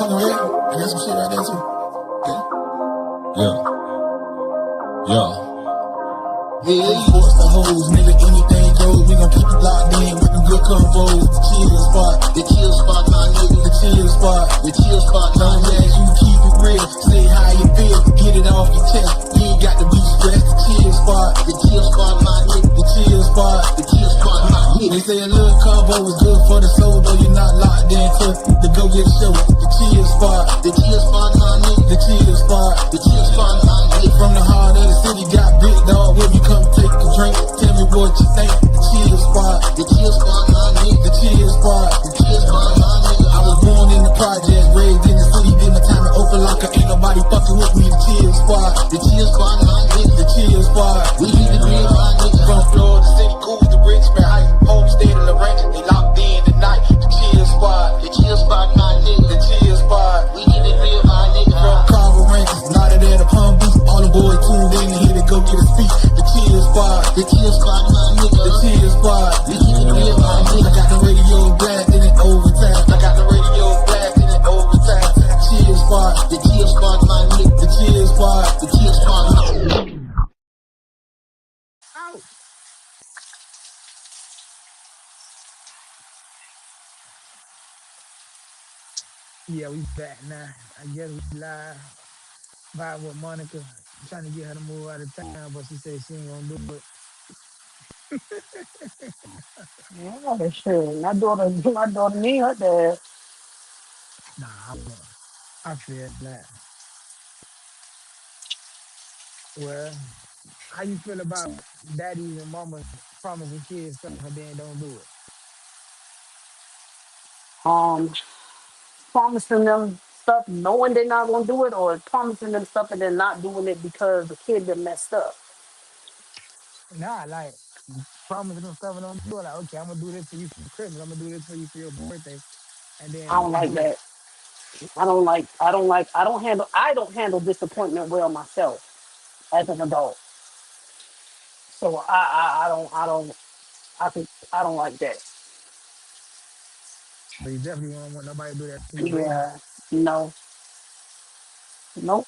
Talking red? I got some shit right there too. Yeah. Yeah. Yeah, sports the hoes, nigga, anything goes. We gon' keep you locked in with them good convos. The chill spot, my nigga. The chill spot, long as you keep it real. Say how you feel, get it off your chest. You ain't got to be stressed. The chill spot, my nigga. The chill spot, my nigga. They say a little combo is good for the soul, though you're not locked into the go get show. The chill spot, my nigga. The chill spot, my nigga. From the heart of the city, got big dog with you. Come take a drink, tell me what you think. The chill spot, my nigga. The chill spot, my nigga. I was born in the project, raised in the city, did my time in open locker. Ain't nobody fucking with me. The chill spot, my nigga. The chill spot, we need to be my nigga. From Florida City, cool to Richmond, Heights, homestead in the range, they locked in tonight. The chill spot, my nigga. The chill spot, we need to be my nigga. From Carver Ranches, not there to Palm Beach, all the boys tuned in and here to go get a speech. The chill spot, my nigga. The chill spot, we need to be my nigga. I got the radio blasting it overtime. The chill spot, my nigga. The chill spot, my nigga. Yeah, we back now. I guess we live. Vibe with Monica. I'm trying to get her to move out of town, but she said she ain't gonna do it. Yeah, that's true. My daughter need her dad. Nah, I feel that. Well, how you feel about daddies and mamas promising kids stuff and then don't do it? Um, Promising them stuff knowing they're not gonna do it, or promising them stuff and then not doing it because the kid been messed up. Nah, like promising them stuff and don't do it. Like, okay, I'm gonna do this for you for Christmas. I'm gonna do this for you for your birthday, and then I don't don't like do it. that. I don't handle disappointment well myself as an adult. So I don't like that. So you definitely won't want nobody to do that to you, baby. Yeah. No. Nope.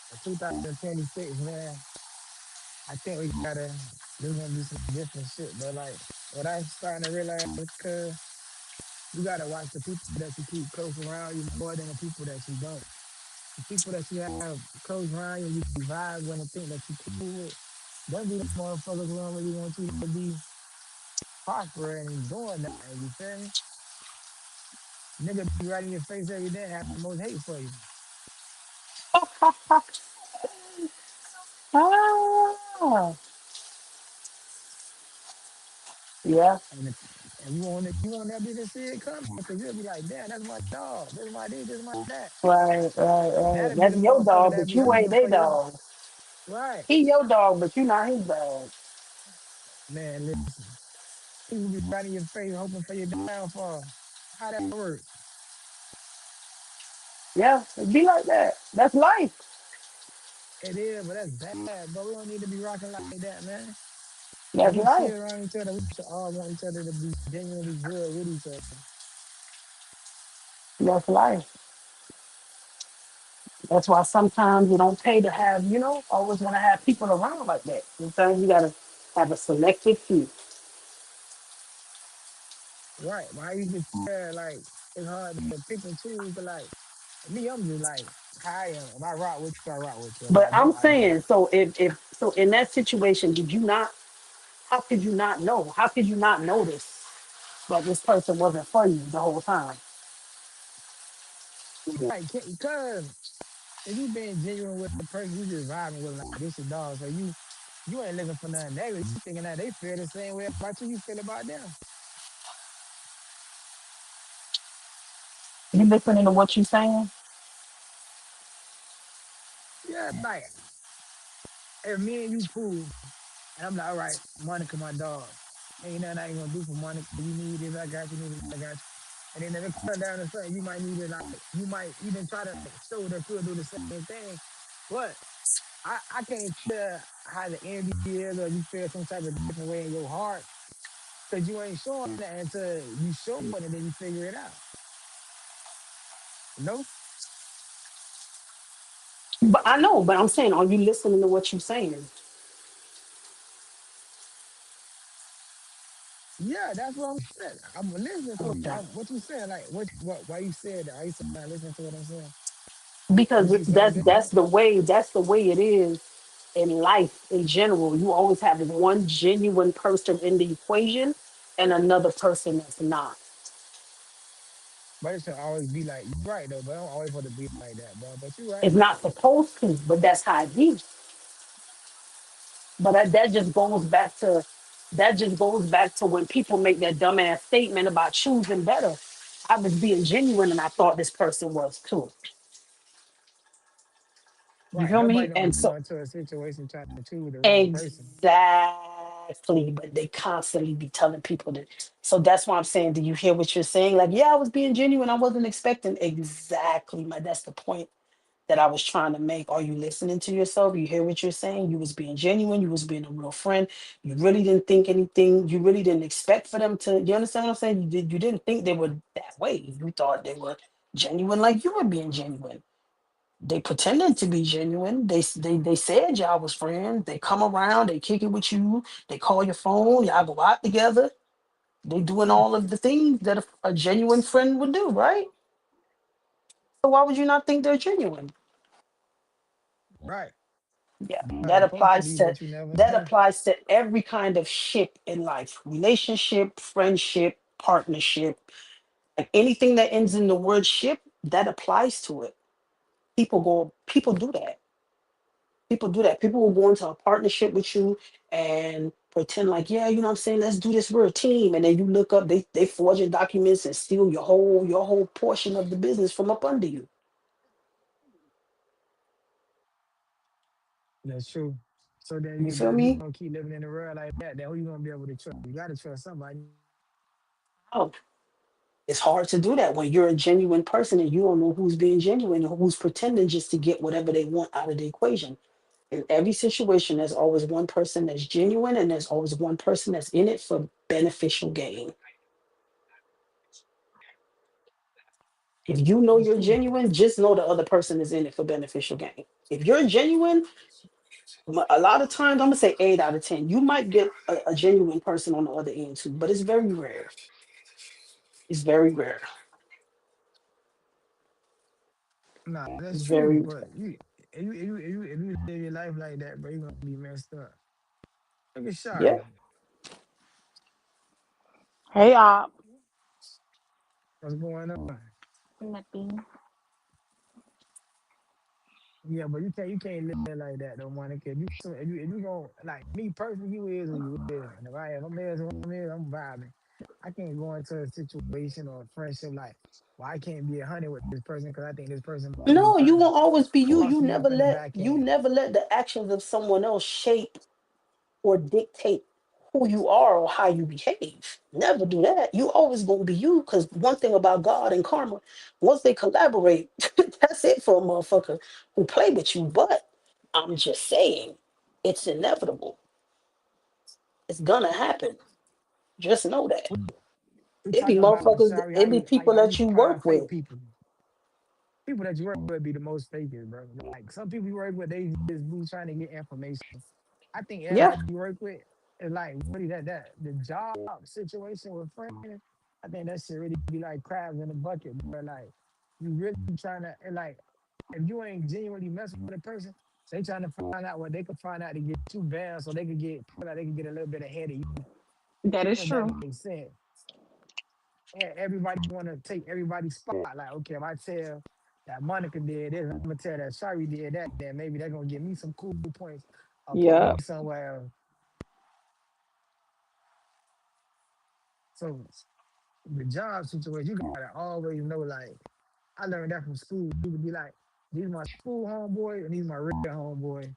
For 2026, man, I think we gotta. There's gonna be some different shit, but like what I'm starting to realize, cause you gotta watch the people that you keep close around you more than the people that you don't. The people that you have close around you, you vibe with and think that you cool with. Them be the motherfuckers who don't really want you to be prospering and doing that. You feel me? Nigga be right in your face every day, have the most hate for you. Ah, yeah. And you want that bitch to see it coming, because you'll be like, damn, that's my dog. This is my this, this is my that. Right. That'll be That's the your motherfucker dog, that but be you ain't hoping their for you. dog. Right. He your dog, but you not his dog. Man, listen. People be right in your face hoping for your downfall. How that work? Yeah, it be like that. That's life. It is, but that's bad. But we don't need to be rocking like that, man. If That's we chill life. around each other, we should all want each other to be genuinely good with each other. That's life. That's why sometimes you don't pay to have, always want to have people around like that. Sometimes you gotta have a selective few. Right. But I used to tell, like, it's hard to pick and choose, but like, me, I'm just like, how I am. If I rock with you, I rock with you. If But I I'm don't, I don't. saying, so if so in that situation, did you not? How could you not know? How could you not notice that this person wasn't for you the whole time? Right. Because if you being genuine with the person, you just vibing with, like, this your dog. So you ain't looking for nothing negative. You thinking that they feel the same way about you feel about them. You listening to what you saying? Yeah, like, if me and you cool, and I'm like, all right, Monica, my dog. Ain't nothing I ain't gonna do for Monica. You need this, I got you, need this, I got you. And then if it comes down to something, you might need it, like, you might even try to show that you'll do the same thing. But I can't tell how the energy is, or you feel some type of different way in your heart. Because you ain't showing that until you show it and then you figure it out. No? But I know, but I'm saying, are you listening to what you're saying? Yeah, that's what I'm saying. I'm listening to Okay. what you saying. Like, why you said that? Are you saying listening to what I'm saying? You Because see something that's different? the way it is in life in general. You always have this one genuine person in the equation and another person that's not. But it should always be like, you're right, though, but I don't always want to be like that, bro. But you're right. It's not supposed to, but that's how it is. But that just goes back to when people make that dumbass statement about choosing better. I was being genuine and I thought this person was too. You Right. feel Nobody me? gonna And go so into a situation trying to choose the wrong person. exactly, but they constantly be telling people that. So that's why I'm saying, do you hear what you're saying? Like, yeah, I was being genuine. I wasn't expecting exactly. My That's the point that I was trying to make. Are you listening to yourself? You hear what you're saying? You was being genuine. You was being a real friend. You really didn't think anything. You really didn't expect for them to. You understand what I'm saying? You didn't think they were that way. You thought they were genuine, like you were being genuine. They pretended to be genuine. They said y'all was friends. They come around. They kick it with you. They call your phone. Y'all go out together. They doing Mm, all of the things that a genuine friend would do, right? So why would you not think they're genuine? right. Yeah, How they supposed to be, but you never that know. applies to every kind of ship in life. Relationship, friendship, partnership, like anything that ends in the word ship, that applies to it. People do that. People do that. People will go into a partnership with you and pretend like, yeah, you know what I'm saying, let's do this, we're a team. And then you look up, they forge your documents and steal your whole portion of the business from up under you. That's true. So then You you feel if you me? gonna keep living in the world like that, then who you gonna be able to trust? You gotta trust somebody. Oh, it's hard to do that when you're a genuine person and you don't know who's being genuine and who's pretending just to get whatever they want out of the equation. In every situation, there's always one person that's genuine and there's always one person that's in it for beneficial gain. If you know That's you're true. genuine, just know the other person is in it for beneficial gain. If you're genuine, a lot of times, I'm gonna say 8 out of 10, you might get a genuine person on the other end too, but it's very rare. It's very rare. Nah, that's It's true. very But if you live your life like that, bro, you gonna be messed up. Look at yeah. Shari. Hey, Op. What's going on? Nothing. Yeah, but you can't live like that though, Monica. If you go like me personally, you is who you is. And if I'm is who I'm is, I'm vibing. I can't go into a situation or a friendship like, well, I can't be 100 with this person because I think this person might be No, you trying to won't always be you. cross You me never off in the let back you end. never let the actions of someone else shape or dictate who you are or how you behave. Never do that. You always gonna be you. Because one thing about God and karma, once they collaborate, that's it for a motherfucker who play with you. But I'm just saying, it's inevitable. It's gonna happen. Just know that. We It be talking about motherfuckers. Shari, It be people how you that you find work fake with. people. People that you work with be the most fakest, bro. Like some people you work with, they just be trying to get information. I think Yeah, everybody you work with is like really that the job situation with friends. I think that should really be like crabs in a bucket, bro. Like you really trying to and like if you ain't genuinely messing with a person, they trying to find out what they can find out to get you banned so they can get like they can get a little bit ahead of you. That is If that true. makes sense. Everybody want to take everybody's spot. Like, okay, if I tell that Monica did this, I'm gonna tell that Shari did that, then maybe they're gonna give me some cool points or put me yeah, somewhere else. So the job situation, you gotta always know. Like, I learned that from school. You could be like, these my school homeboys and these my real homeboys.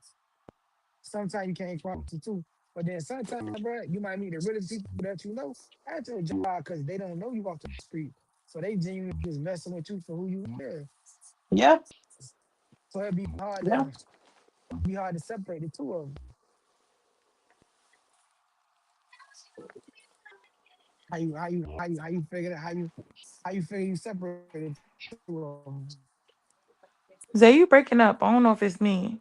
Sometimes you can't cross the two. But then sometimes, bro, you might meet the realest people that you know at your job because they don't know you off the street. So they genuinely just messing with you for who you is. yeah, So yeah. it'd be hard to separate the two of them. how you figure you separated two of them? Zay, you breaking up. I don't know if it's me.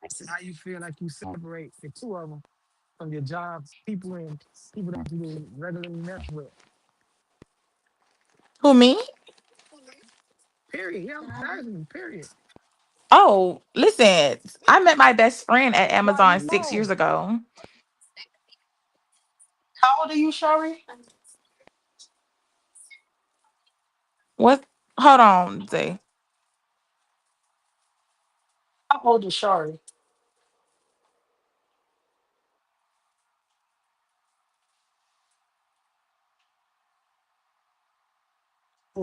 I said, how you feel like you separate the two of them from your job, people that you regularly mess with. Who, me? Period. Yeah, I'm asking. Period. Oh, listen. I met my best friend at That's why I Amazon just six know. years ago. How old are you, Shari? What? Hold on, Zay. How old is Shari?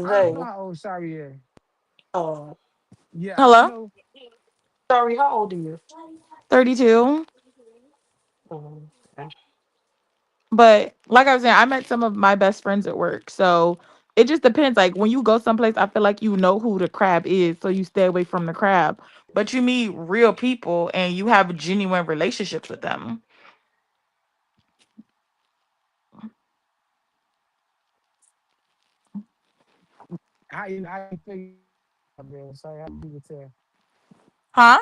I don't know Zay. how old Shari is. Oh, Yeah, I Hello? know. Shari, how old are you? 32. Okay. But like I was saying, I met some of my best friends at work. So it just depends. Like when you go someplace, I feel like you know who the crab is, so you stay away from the crab. But you meet real people and you have genuine relationships with them. How you figure man? Sorry, how you could tell. Huh?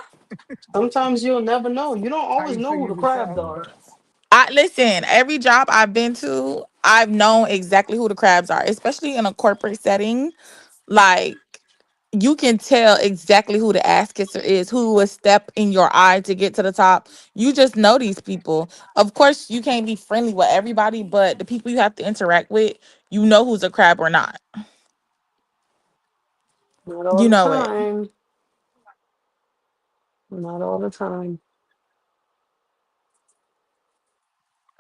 Sometimes you'll never know. You don't How always you know who figure the you could crabs tell? are. I listen, every job I've been to, I've known exactly who the crabs are, especially in a corporate setting. Like you can tell exactly who the ass kisser is, who will step in your eye to get to the top. You just know these people. Of course, you can't be friendly with everybody, but the people you have to interact with, you know who's a crab or not. Not all You the know it. time. Not all the time.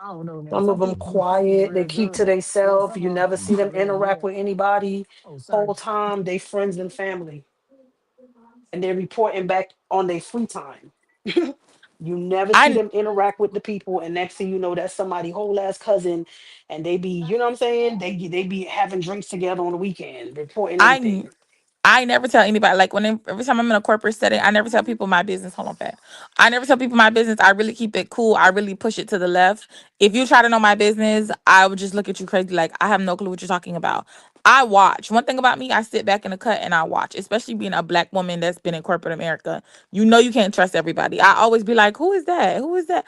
I don't know, man. Some of Some them people be fucking quiet. They real keep to good, and themselves. some You of them never see fucking them real interact good. with anybody. Oh, Whole sorry. time they friends and family, and they're reporting back on their free time. You never see I them interact with the people, and next thing you know, that's somebody whole ass cousin, and they be, you know what I'm saying? They be having drinks together on the weekend, reporting I everything. I never tell anybody. Like every time I'm in a corporate setting, I never tell people my business. Hold on, Pat. I never tell people my business. I really keep it cool. I really push it to the left. If you try to know my business, I would just look at you crazy. Like I have no clue what you're talking about. I watch. One thing about me, I sit back in the cut and I watch. Especially being a black woman that's been in corporate America, you know you can't trust everybody. I always be like, who is that? Who is that?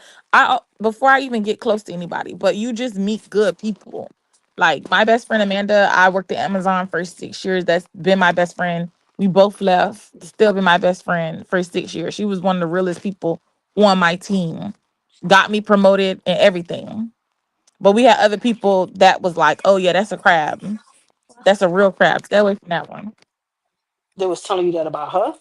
Before I even get close to anybody. But you just meet good people. Like my best friend Amanda, I worked at Amazon for 6 years. That's been my best friend. We both left, still been my best friend for 6 years. She was one of the realest people on my team. Got me promoted and everything. But we had other people that was like, oh yeah, that's a crab. That's a real crab. Stay away from that one. They was telling you that about her.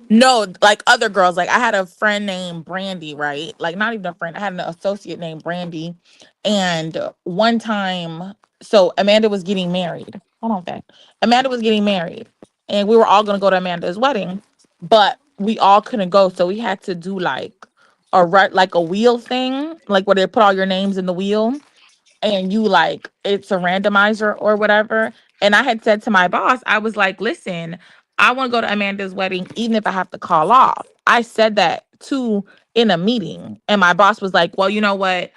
No, like other girls. Like I had a friend named Brandy, right? Like not even a friend. I had an associate named Brandy. And one time, so Amanda was getting married. Hold on, fact. Amanda was getting married, and we were all gonna go to Amanda's wedding, but we all couldn't go, so we had to do like a wheel thing, like where they put all your names in the wheel and you like it's a randomizer or whatever. And I had said to my boss, I was like, listen, I want to go to Amanda's wedding, even if I have to call off. I said that too in a meeting. And my boss was like, well, you know what?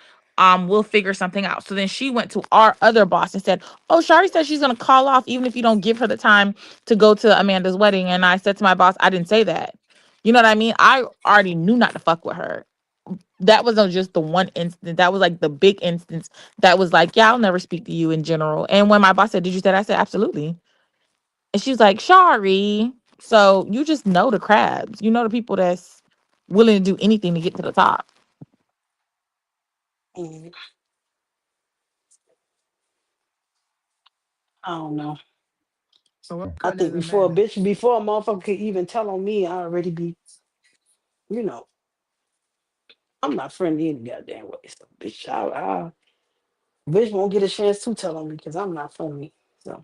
We'll figure something out. So then she went to our other boss and said, oh, Shari said she's gonna call off even if you don't give her the time to go to Amanda's wedding. And I said to my boss, I didn't say that. You know what I mean? I already knew not to fuck with her. That wasn't just the one instance. That was like the big instance that was like, yeah, I'll never speak to you in general. And when my boss said, did you say that? I said, absolutely. And she was like, Shari. So you just know the crabs. You know the people that's willing to do anything to get to the top. Mm, I don't know. So what I cousin think is Amanda? before a motherfucker could even tell on me, I already be, you know, I'm not friendly any goddamn way. So, bitch, bitch won't get a chance to tell on me because I'm not friendly. So,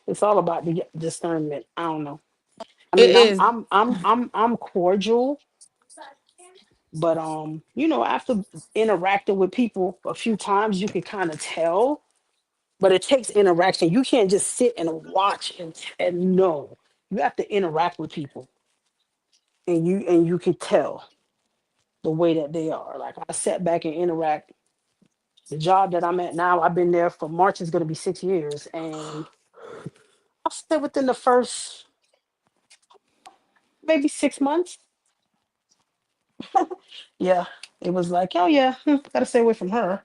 it's all about the discernment. I don't know. I It mean, is. I'm cordial, but after interacting with people a few times, you can kind of tell. But it takes interaction. You can't just sit and watch and know. You have to interact with people, and you can tell. the way that they are. Like I sat back and interact. The job that I'm at now, I've been there for March is going to be 6 years, and I said within the first maybe 6 months, yeah, it was like, oh yeah, gotta stay away from her.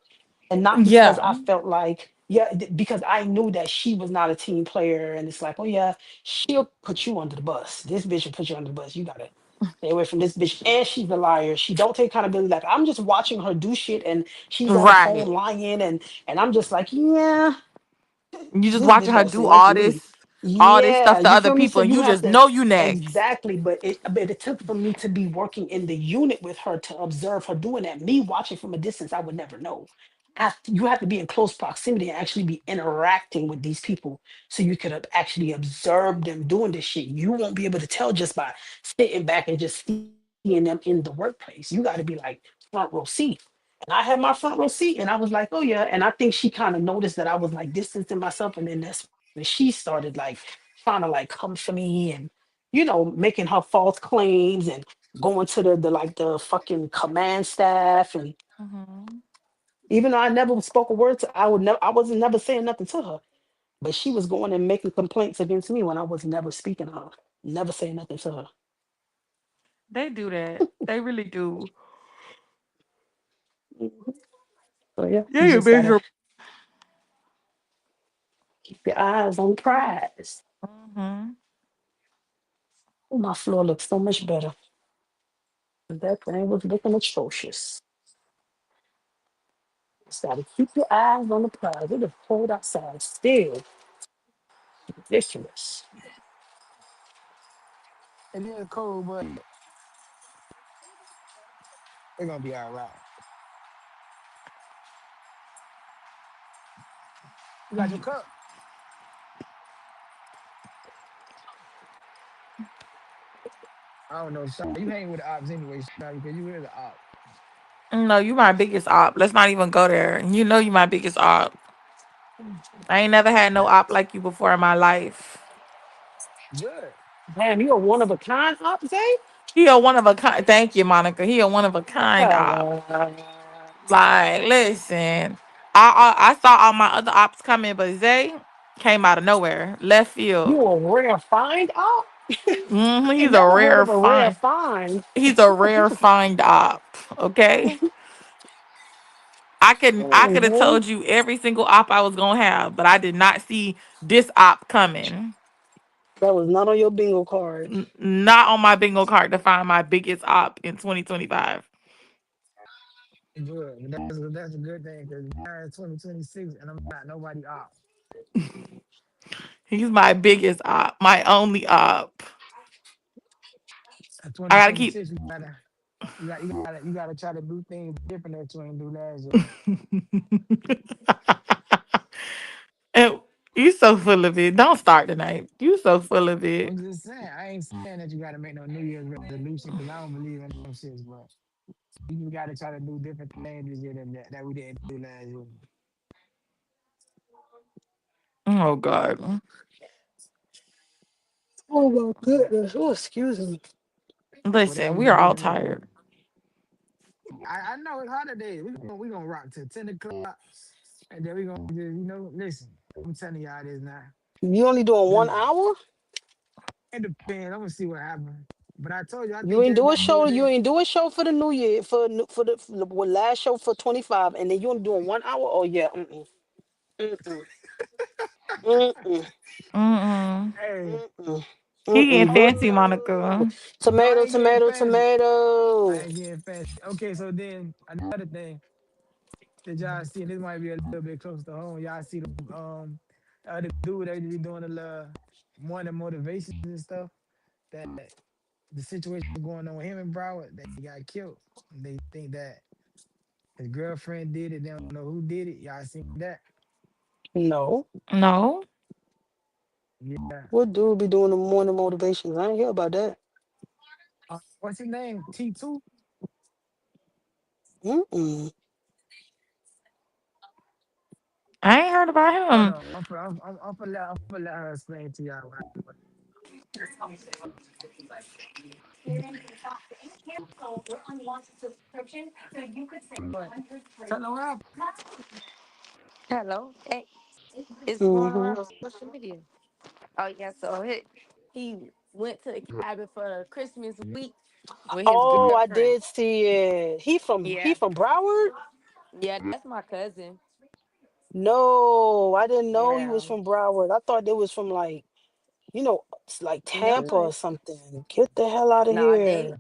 And not because Yeah. I felt like, yeah, because I knew that she was not a team player. And it's like, oh yeah, she'll put you under the bus. This bitch will put you under the bus. You gotta stay away from this bitch. And she's a liar. She don't take accountability. Like I'm just watching her do shit and she's on the phone Right. lying and I'm just like, yeah, You just this watching bitch her don't say do nothing to me. all this Yeah, stuff to you other feel me? So people, and you you have just to know you next. exactly, but it took for me to be working in the unit with her to observe her doing that. Me watching from a distance, I would never know. You have to be in close proximity and actually be interacting with these people so you could actually observe them doing this shit. You won't be able to tell just by sitting back and just seeing them in the workplace. You got to be like front row seat. And I had my front row seat and I was like, oh yeah. And I think she kind of noticed that I was like distancing myself. And then that's when she started like trying to like come for me and, making her false claims and going to the like the fucking command staff. And Mhm. even though I never spoke a word to, I wasn't never saying nothing to her, but she was going and making complaints against me when I was never speaking to her, never saying nothing to her. They do that. They really do. Mhm. So yeah, you Yeah, you just gotta miserable. keep your eyes on the prize. Mhm. Oh, my floor looks so much better. That thing was looking atrocious. Just gotta keep your eyes on the prize. It is cold outside still. Ridiculous. It is cold, but it's gonna be all right. You got your cup? I don't know, Shari. You hang with the ops anyway, Shari, because you is the op. No, you my biggest op. Let's not even go there. You know you my biggest op. I ain't never had no op like you before in my life. Good. Damn, you a one of a kind, Op Zay? He a one of a kind. Thank you, Monica. He a one of a kind op. Uh, Like, listen, I saw all my other ops coming, but Zay came out of nowhere, left field. you a rare find, Op? I He's ain't a never heard rare of a rare find. find. He's a rare find op. Okay, I could have Mhm. told you every single op I was gonna have, but I did not see this op coming. That was not on your bingo card. Not on my bingo card to find my biggest op in 2025. Good. That's a good thing because now it's 2026 and I'm not nobody op. He's my biggest op, my only op. In I gotta keep. 2026, you gotta try to do things different that you ain't do last year. And you so full of it. Don't start tonight. You so full of it. I'm just saying, I ain't saying that you gotta make no New Year's resolution because I don't believe in them shits, but you just gotta try to do different things this year that we didn't do last year. Oh God. Oh my goodness. Oh, excuse me. Listen, Whatever we you are all do, man. tired. I know it's holidays. We gonna rock till 10 o'clock, and then we gonna just listen. I'm telling y'all this now. You only doing Just 1 hour? it depends. I'm gonna see what happens. But I told you, I You think ain't just do by a show. doing You this, ain't do a show for the new year for the last show for 25, and then you only doing 1 hour. Oh yeah. Mm-mm. Mm-mm. Mm-mm. Mm-mm. hey, Mm-mm. He getting Mm-mm. fancy, oh Monica. no, I Tomato, ain't getting tomato, fancy. I tomato. ain't getting fancy. Okay, so then another thing that y'all see, and this might be a little bit close to home. Y'all see the other dude that be doing the morning motivations and stuff. That the situation going on with him and Broward that he got killed. They think that his girlfriend did it. They don't know who did it. Y'all seen that? No. No. Yeah. What dude be doing the morning motivations? I ain't hear about that. What's his name? T2? Mm-mm. I ain't heard about Hold him. on. I'm for let her explain to y'all what happened. Tell them what happened. Hello. Hey, it's going Hmm. around social media. Oh yeah, so he went to the cabin for Christmas week with his Oh, I girlfriend. did see it. He Yeah, from Broward? yeah, that's my cousin. No, I didn't know he Yeah, was from Broward. I thought they was from like, it's like no, Tampa or something. Get the hell out of nah, here.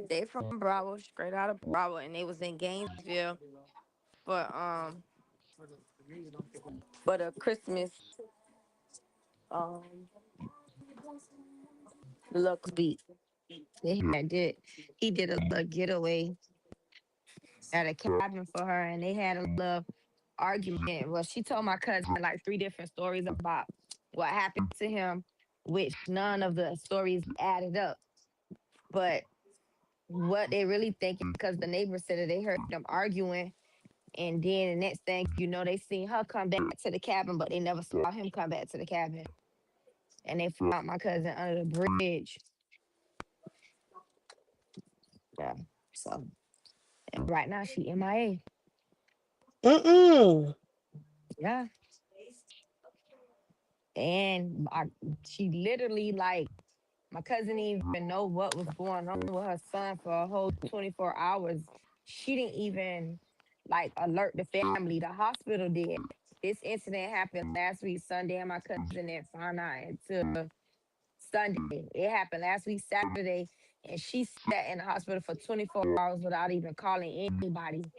they from Bravo, straight out of Bravo, and they was in Gainesville for for the Christmas um look week. He did a little getaway at a cabin for her, and they had a little argument. Well, she told my cousin like three different stories about what happened to him, which none of the stories added up. But what they really think, because the neighbors said that they heard them arguing, and then the next thing you know, they seen her come back to the cabin, but they never saw him come back to the cabin. And they found my cousin under the bridge. Yeah. So and right now she MIA. Mm-mm. Yeah. And she literally like my cousin didn't even know what was going on with her son for a whole 24 hours. She didn't even like alert the family. The hospital did. This incident happened last week, Sunday, and my cousin didn't find out until Sunday. It happened last week, Saturday, and she sat in the hospital for 24 hours without even calling anybody.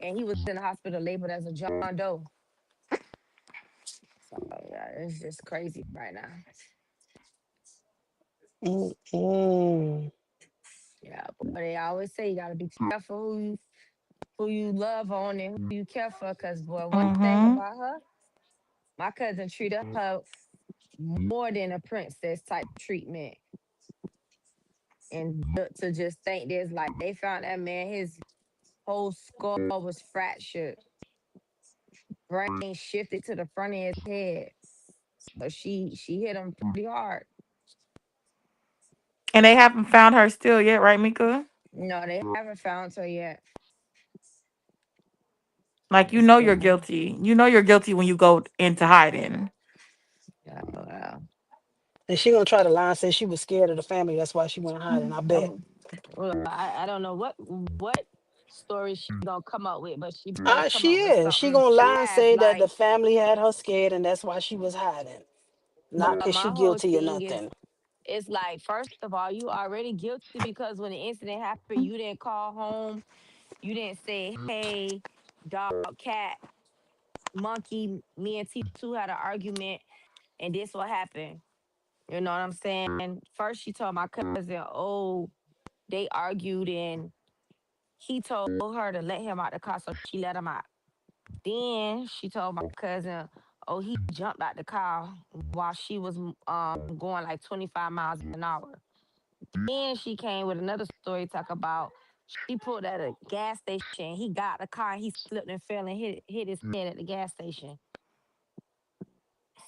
And he was in the hospital labeled as a John Doe. So yeah, it's just crazy right now. Mm-mm. Yeah, but they always say you gotta be careful who you love on and who you care for. Cause boy, one thing Mm-hmm. about her, my cousin treated her more than a princess type treatment. And to just think there's like they found that man, his whole skull was fractured, brain shifted to the front of his head. So she hit him pretty hard. And they haven't found her still yet, right, Mika? No, they haven't found her yet. Like It's you're still, guilty. You know you're guilty when you go into hiding. yeah, well, And she gonna try to lie and say she was scared of the family. That's why she went hiding. I bet. um, well, I don't know what story she gonna come up with, but she better come She up with is. She something gonna lie and fast. say that the Like, family had her scared and that's why she was hiding. Not but because she my whole guilty or thing is, nothing. it's like first of all, you already guilty because when the incident happened, you didn't call home, you didn't say, "Hey, dog, cat, monkey, me and T2 had an argument, and this what happened." You know what I'm saying? First, she told my cousin, "Oh, they argued and he told her to let him out the car, so she let him out." Then she told my cousin, "Oh, he jumped out the car while she was going like 25 miles an hour." Then she came with another story talk about she pulled at a gas station. He got the car, he slipped and fell and hit his head at the gas station.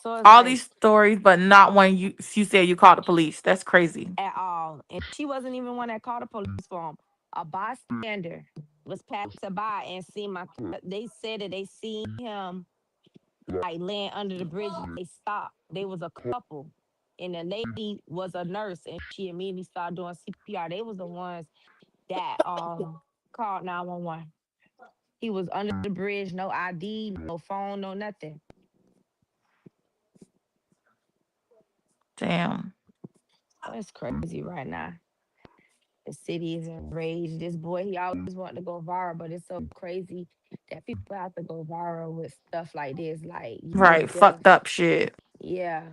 So it's All like these stories, but not when you said you called the police. That's crazy. at all. And she wasn't even one that called the police for him. A bystander was passing by and seen they said that they seen him like laying under the bridge and they stopped. They was a couple. And the lady was a nurse and she immediately started doing CPR. They was the ones that called 911. He was under the bridge, no ID, no phone, no nothing. Damn. Oh, it's crazy right now. The city is enraged. This boy, he always wanted to go viral, but it's so crazy that people have to go viral with stuff like this. Like his Right. death, Fucked up shit. yeah,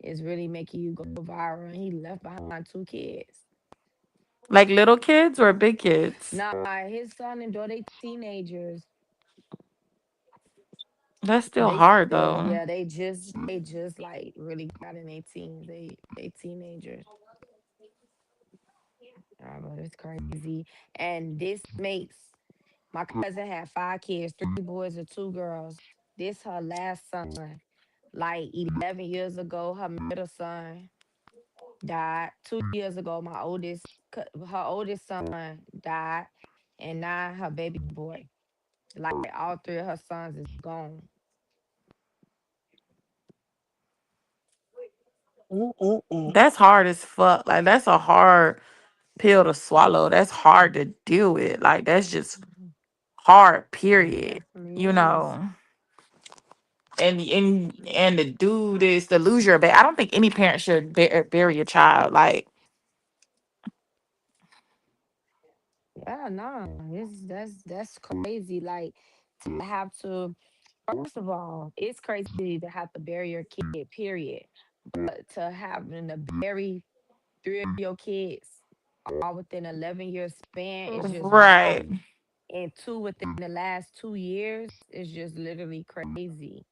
it's really making you go viral. And he left behind two kids. Like little kids or big kids. Nah, his son and daughter, they teenagers. That's still They hard still, though. yeah, they just like really got in their teens. They teenagers. But it's crazy. And this makes my cousin had five kids, three boys and two girls. This her last son. Like 11 years ago, her middle son. died. 2 years ago, her oldest son died, and now her baby boy. Like all three of her sons is gone. Mm-mm-mm. That's hard as fuck. Like that's a hard pill to swallow. That's hard to deal with. Like that's just Mhm. hard, It period. You definitely is. know. And to do this, to lose your baby. I don't think any parent should bury a child. Like, Yeah, no, that's crazy. Like to have to. First of all, it's crazy to have to bury your kid. Period. But to having to bury three of your kids all within 11 years span is just right. wild. And two within the last 2 years is just literally crazy.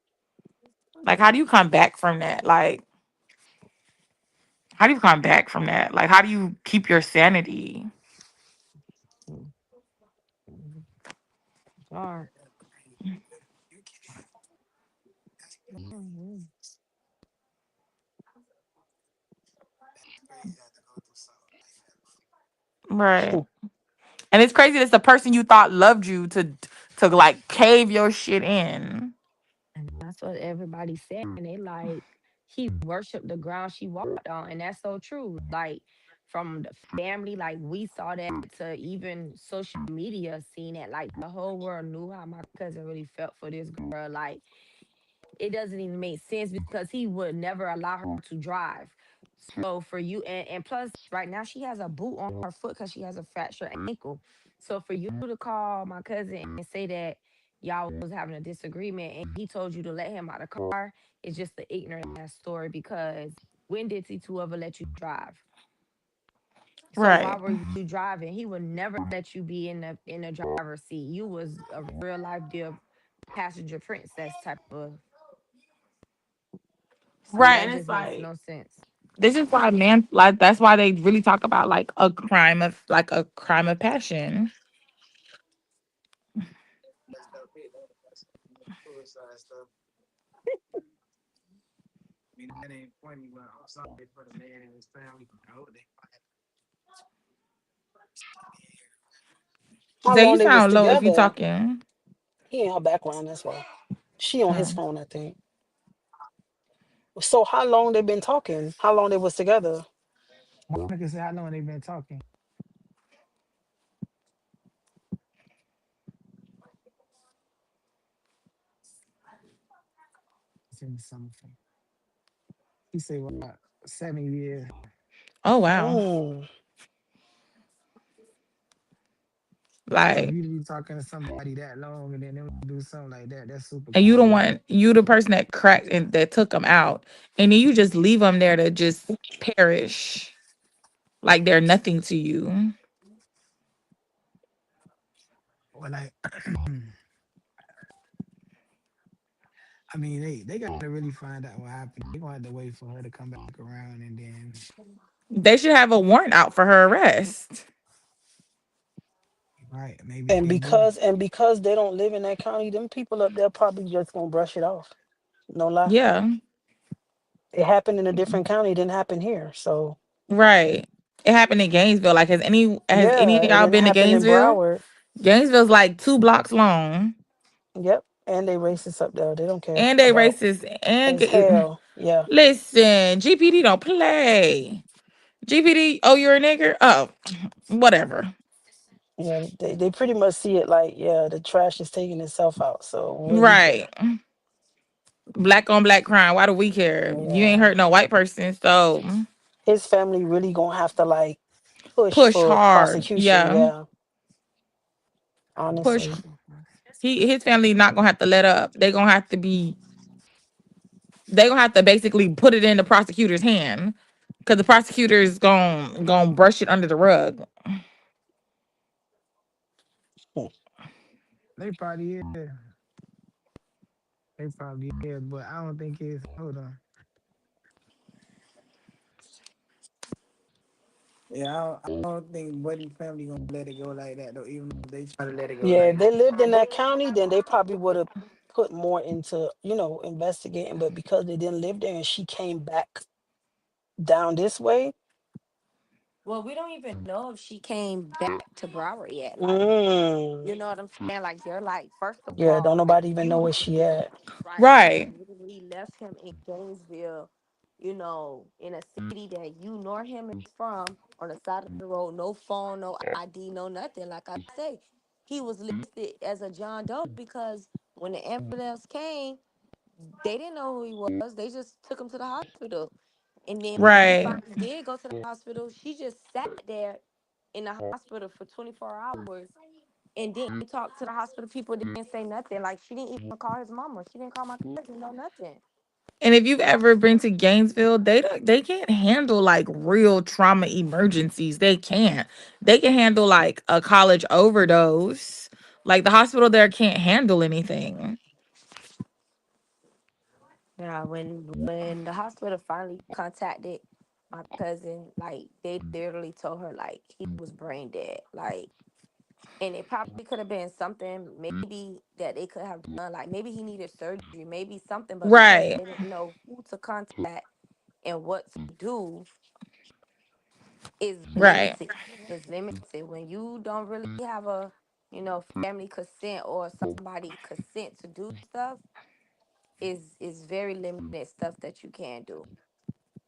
Like, how do you come back from that? Like, how do you come back from that? Like, how do you keep your sanity? Mm, mm, it's hard. Mhm. Right. And it's crazy that it's the person you thought loved you to like cave your shit in. And that's what everybody's saying. They like he worshiped the ground she walked on, and that's so true. Like from the family, like we saw that to even social media seen it. Like the whole world knew how my cousin really felt for this girl. Like it doesn't even make sense because he would never allow her to drive. So for you, and plus, right now she has a boot on her foot because she has a fractured ankle. So for you to call my cousin and say that y'all was having a disagreement and he told you to let him out of the car is just the ignorant ass story because when did T2 ever let you drive? So why Right. were you driving? He would never let you be in the driver's seat. You was a real life deal passenger princess type of. So Right. that And it's just makes like no sense. this is why man like that's why they really talk about like a crime of passion. How Zay, long you they was sound low if you together? talking. He in her background, that's why. She on his Oh. phone, I think. So how long they been talking? How long they was together? Monica said, how long they been talking? It's in something. He said, what, 7 years? Oh wow. Mm. So if Like, you be talking to somebody that long and then them do something like that, that's super and you don't crazy. want you the person that cracked and that took them out, and then you just leave them there to just perish, like they're nothing to you. Or like, I mean, they gotta really find out what happened. They gonna have to wait for her to come back around and then, They should have a warrant out for her arrest. right? Maybe And they do. because they don't live in that county, them people up there probably just gonna brush it off. No lie. Yeah, It happened in a different county, it didn't happen here. So right. It happened in Gainesville. Like, has any yeah, of and y'all then it been to happened in Gainesville? Broward. Gainesville's like 2 blocks long, Yep. And they racist up there. They don't care and they about racist. And as hell. Yeah. listen, GPD don't play. GPD, oh, you're a nigger. Oh, whatever. Yeah. They pretty much see it like, yeah, the trash is taking itself out. So what do we Right. care? Black on black crime. Why do we care? You ain't Yeah. hurt no white person, so His family really gonna have to like push push for hard. prosecution. Yeah, Yeah. push. Honestly. His family not gonna have to let up. They gonna have to basically put it in the prosecutor's hand, because the prosecutor's gonna brush it under the rug. They probably is. They probably is, but I don't think it's. Hold on. Yeah, I don't think Buddy family gonna let it go like that though. Even if they try to let it go Yeah, like if they that. lived in that county, then they probably would have put more into, investigating. But because they didn't live there and she came back down this way. Well, we don't even know if she came back to Broward yet. Like, Mm. you know what I'm saying? Like, they're like, first of Yeah, don't all, like, nobody even know you where she at. right, you Right. literally left him in Gainesville, you know, in a city that you nor him is from, on the side of the road, no phone, no ID, no nothing. Like I say, he was listed as a John Doe because when the ambulance came, they didn't know who he was. They just took him to the hospital. And then when he Right. finally did go to the hospital, she just sat there in the hospital for 24 hours and didn't talk to the hospital people, didn't say nothing. Like, she didn't even call his mama. She didn't call my cousin, no nothing. And if you've ever been to Gainesville, they can't handle like real trauma emergencies. They can't. They can handle like a college overdose. Like the hospital there can't handle anything. Yeah, when the hospital finally contacted my cousin, like they literally told her like he was brain dead. Like, and it probably could have been something maybe that they could have done. Like, maybe he needed surgery, maybe something, but because Right. they didn't know who to contact and what to do, is Right. limited. Is limited when you don't really have a, you know, family consent or somebody consent to do stuff. Is very limited stuff that you can do.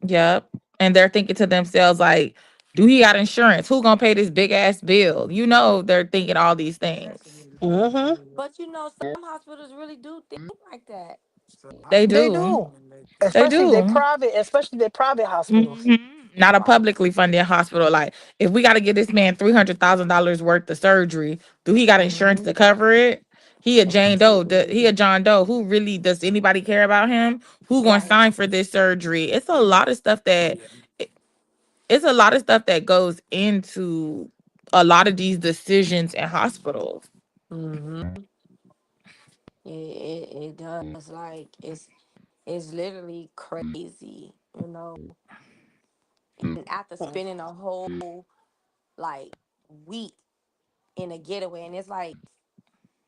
Yep. And they're thinking to themselves like, do he got insurance? Who gonna pay this big ass bill? You know they're thinking all these things. Mm-hmm. But you know, some hospitals really do think like that. They They do. do. They Especially if they do. private, especially their private hospitals. Mhm. Not a publicly funded hospital. Like, if we got to give this man $300,000 worth of surgery, do he got insurance Hmm. to cover it? He a Jane Doe. He a John Doe. Who really does anybody care about him? Who going to Right. sign for this surgery? It's a lot of stuff that it's a lot of stuff that goes into a lot of these decisions in hospitals. Hmm. It does. Like, it's literally crazy, you know. And after spending a whole like week in a getaway, and it's like,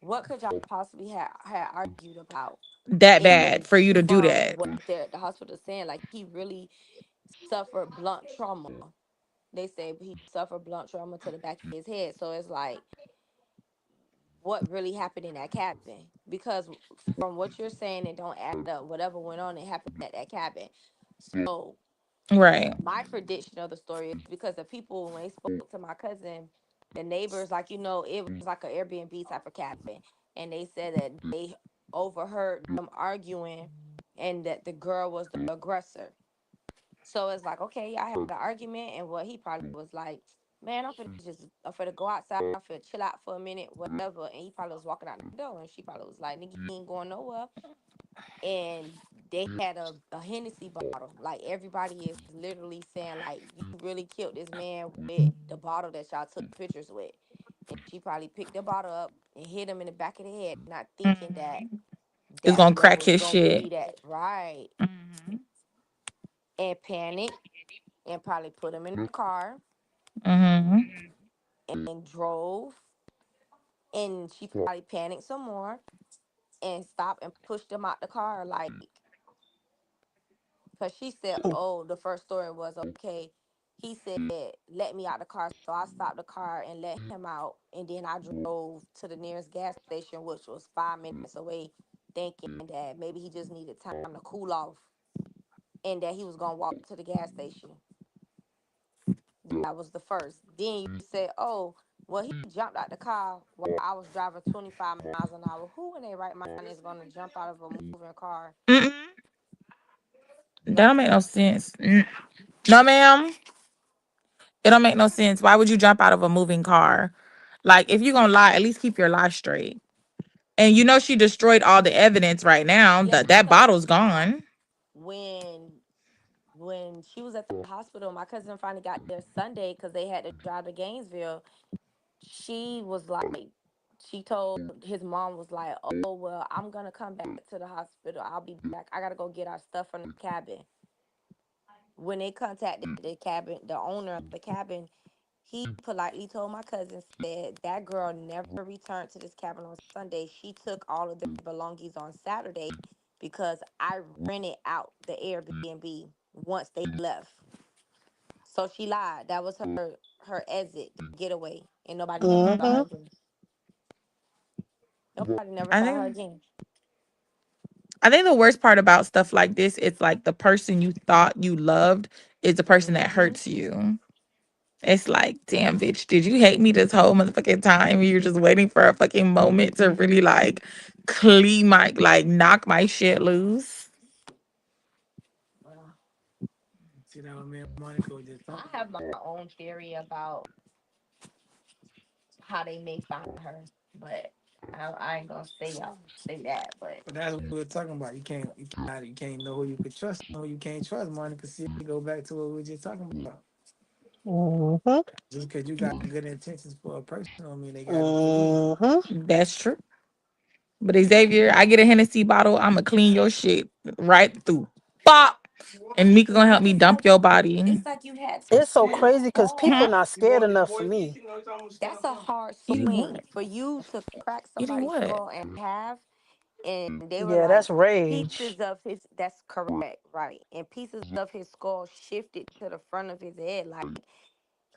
what could y'all possibly have argued about? That bad And for you to do from that. what the hospital is saying, like, he really suffered blunt trauma. They say he suffered blunt trauma to the back of his head. So it's like, what really happened in that cabin? Because from what you're saying, it don't add up. Whatever went on, it happened at that cabin. So Right. my prediction of the story is because the people, when they spoke to my cousin, the neighbors, like, you know, it was like an Airbnb type of cabin, and they said that they overheard them arguing, and that the girl was the aggressor. So it's like, okay, y'all had an argument, and what he probably was like, man, I'm finna go outside, I'm finna chill out for a minute, whatever. And he probably was walking out the door, and she probably was like, nigga, you ain't going nowhere. And they had a Hennessy bottle. Like, everybody is literally saying, like, you really killed this man with the bottle that y'all took pictures with. And she probably picked the bottle up and hit him in the back of the head, not thinking that It's that's gonna what crack was his gonna shit. be that right. Mhm. And panicked and probably put him in the car Mhm. and drove. And she probably panicked some more and stopped and pushed him out the car, like, because she said, oh, the first story was, okay, he said, let me out the car. So I stopped the car and let him out. And then I drove to the nearest gas station, which was 5 minutes away, thinking that maybe he just needed time to cool off and that he was going to walk to the gas station. That was the first. Then you say, oh, well, he jumped out the car while I was driving 25 miles an hour. Who in their right mind is going to jump out of a moving car? Mm-mm. That Like, don't make no sense. No, ma'am. It don't make no sense. Why would you jump out of a moving car? Like, if you're gonna lie, at least keep your lie straight. And you know she destroyed all the evidence right now. yeah, That because bottle's gone. when when she was at the hospital, my cousin finally got there Sunday because they had to drive to Gainesville. She was like, she told his mom was like, oh well, I'm gonna come back to the hospital. I'll be back. I gotta go get our stuff from the cabin. When they contacted the cabin, the owner of the cabin, he politely told my cousin, said that girl never returned to this cabin on Sunday. She took all of their belongings on Saturday because I rented out the Airbnb once they left. So she lied. That was her exit, the getaway, and nobody never saw her Mm-hmm. again. Nobody never I saw her think again. I think the worst part about stuff like this, it's like the person you thought you loved is the person that Hmm. hurts you. It's like, damn, bitch, did you hate me this whole motherfucking time? You're just waiting for a fucking moment to really like clean my, like, knock my shit loose. Well, See that what me and Monica was just I talking have my about. own theory about how they may find her, but I ain't gonna say that. But But that's what we were talking about. You can't know who you could trust and who you can't trust, Monica. See, go back to what we were just talking about. Mm-hmm. Just because you got good intentions for a person don't mean they got it for you. Mm-hmm. That's true. But Xavier, I get a Hennessy bottle, I'ma clean your shit right through. Bop! And Mika gonna help me it's dump like your body. it's like you had to It's so really crazy because fall. people not scared enough for me. That's a hard Eating swing what? for you to crack Eating somebody's what? skull and have, and they were Yeah, like that's rage. pieces of his. That's correct, right? And pieces of his skull shifted to the front of his head, like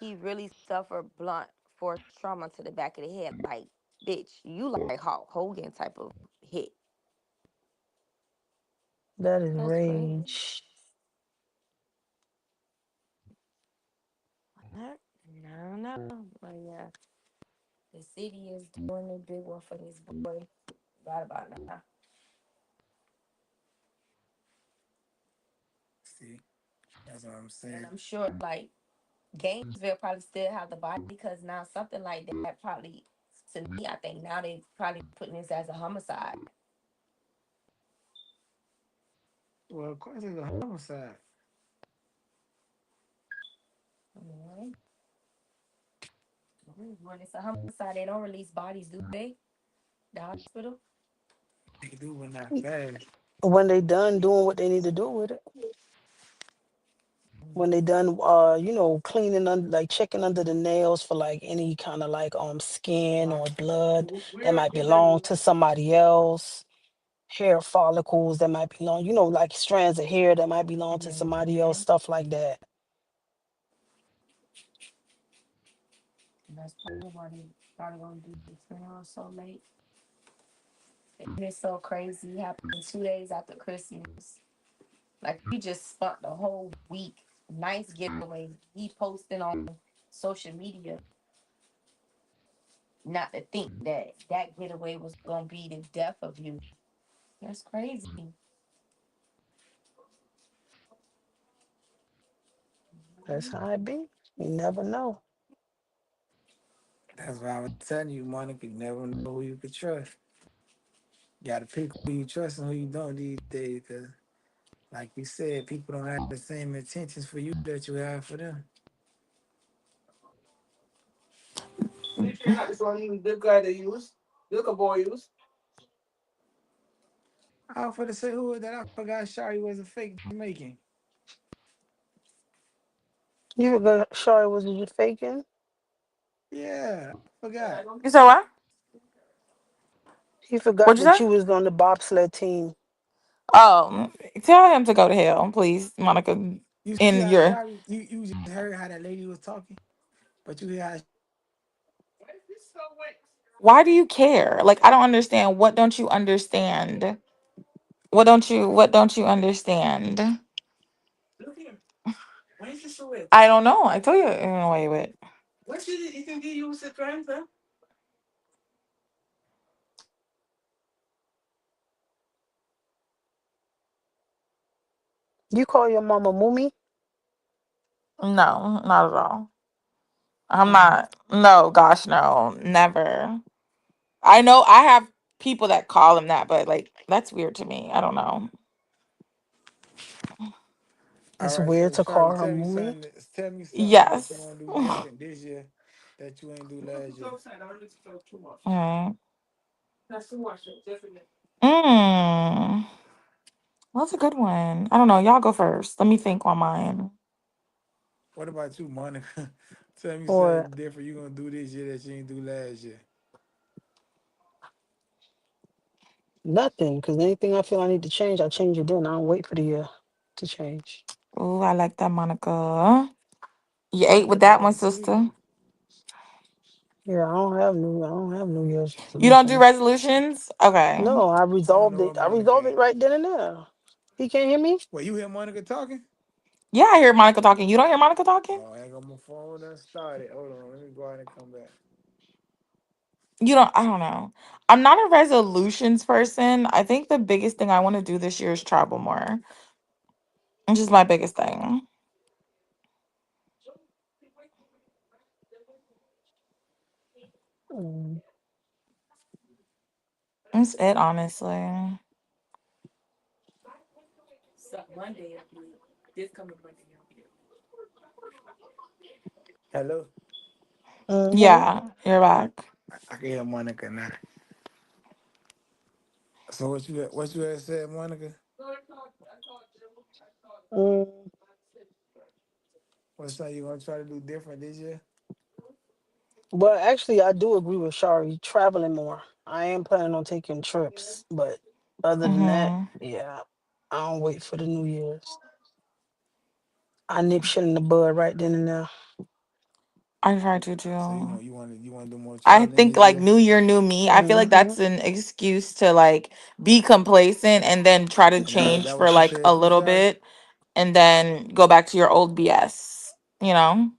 he really suffered blunt force trauma to the back of the head. Like, bitch, you like Hulk Hogan type of hit. That is That's crazy. rage. I don't know. But yeah, the city is doing a big one for this boy right about now. See, that's what I'm And saying. I'm sure like Gainesville probably still have the body because now something like that probably to me, I think now they probably putting this as a homicide. Well, of course, it's a homicide. Mhm. When it's a homicide, they don't release bodies, do they? The hospital. They do when not fast. When they done doing what they need to do with it, when they Mhm. done cleaning under, like checking under the nails for like any kind of like skin or blood that might belong to somebody else, hair follicles that might belong, like strands of hair that might belong to somebody else, Mhm. stuff like that. And that's probably why they probably gonna do this funeral so late. And it's so crazy. It happened 2 days after Christmas. Like he just spent the whole week. Nice getaway. He posted on social media. Not to think that that getaway was gonna be the death of you. That's crazy. That's how it be. You never know. That's why I was telling you, Monica, you never know who you could trust. You got to pick who you trust and who you don't these days. Because, like you said, people don't have the same intentions for you that you have for them. I was for to say who was that? I forgot Shari was a fake Jamaican. You forgot Shari was you faking? Yeah, I forgot. You said what? You forgot What'd you that say? you was on the bobsled team. Oh, tell him to go to hell, please, Monica. You see In how your Shari, you just heard how that lady was talking, but you hear how why do you care? Like I don't understand. What don't you understand? What don't you understand? I don't know. I tell you in a way, but You call your mama Mumi? no, not at all. I'm Oh, not. No, gosh, no, never. I know I have people that call him that, but like that's weird to me. I don't know. all it's right, weird so to Shari, call her Mumi. tell me something that you Yes. want to do different this year that you ain't do last year. Alright. Mm, that's a good one. I don't know. Y'all go first. Let me think on mine. What about you, Monica? Tell me Or something different you gonna do this year that you ain't do last year. nothing, because anything I feel I need to change, I change it then. I don't wait for the year to change. Oh, I like that, Monica. You I ate ain't with got no that one, negativity. sister. Yeah, I don't have New Year's You don't do resolutions. resolutions? Okay. No, I I don't resolved know where it. I Monica resolved at. it right then and there. He can't hear me. Wait, you hear Monica talking? Yeah, I hear Monica talking. You don't hear Monica talking? Oh, I ain't got my phone done started. Hold on, let me go out and come back. You don't, I don't know. I'm not a resolutions person. I think the biggest thing I want to do this year is travel more. It's just my biggest thing. Mm. That's it, honestly. Hello? Mm-hmm. Yeah, you're back. I can hear Monica now. So what you had said, Monica? Mm. What's something you gonna try to do different this year? But actually, I do agree with Shari. Traveling more. I am planning on taking trips, but other than that, Mm-hmm. yeah, I don't wait for the New Year's. I nip shit in the bud right then and there. I try to So too. you wanna do more I traveling think this like year? new year, new me. I feel like Mm-hmm. that's an excuse to like be complacent and then try to And that change for what you like a said too, little Shari? bit and then go back to your old BS, you know?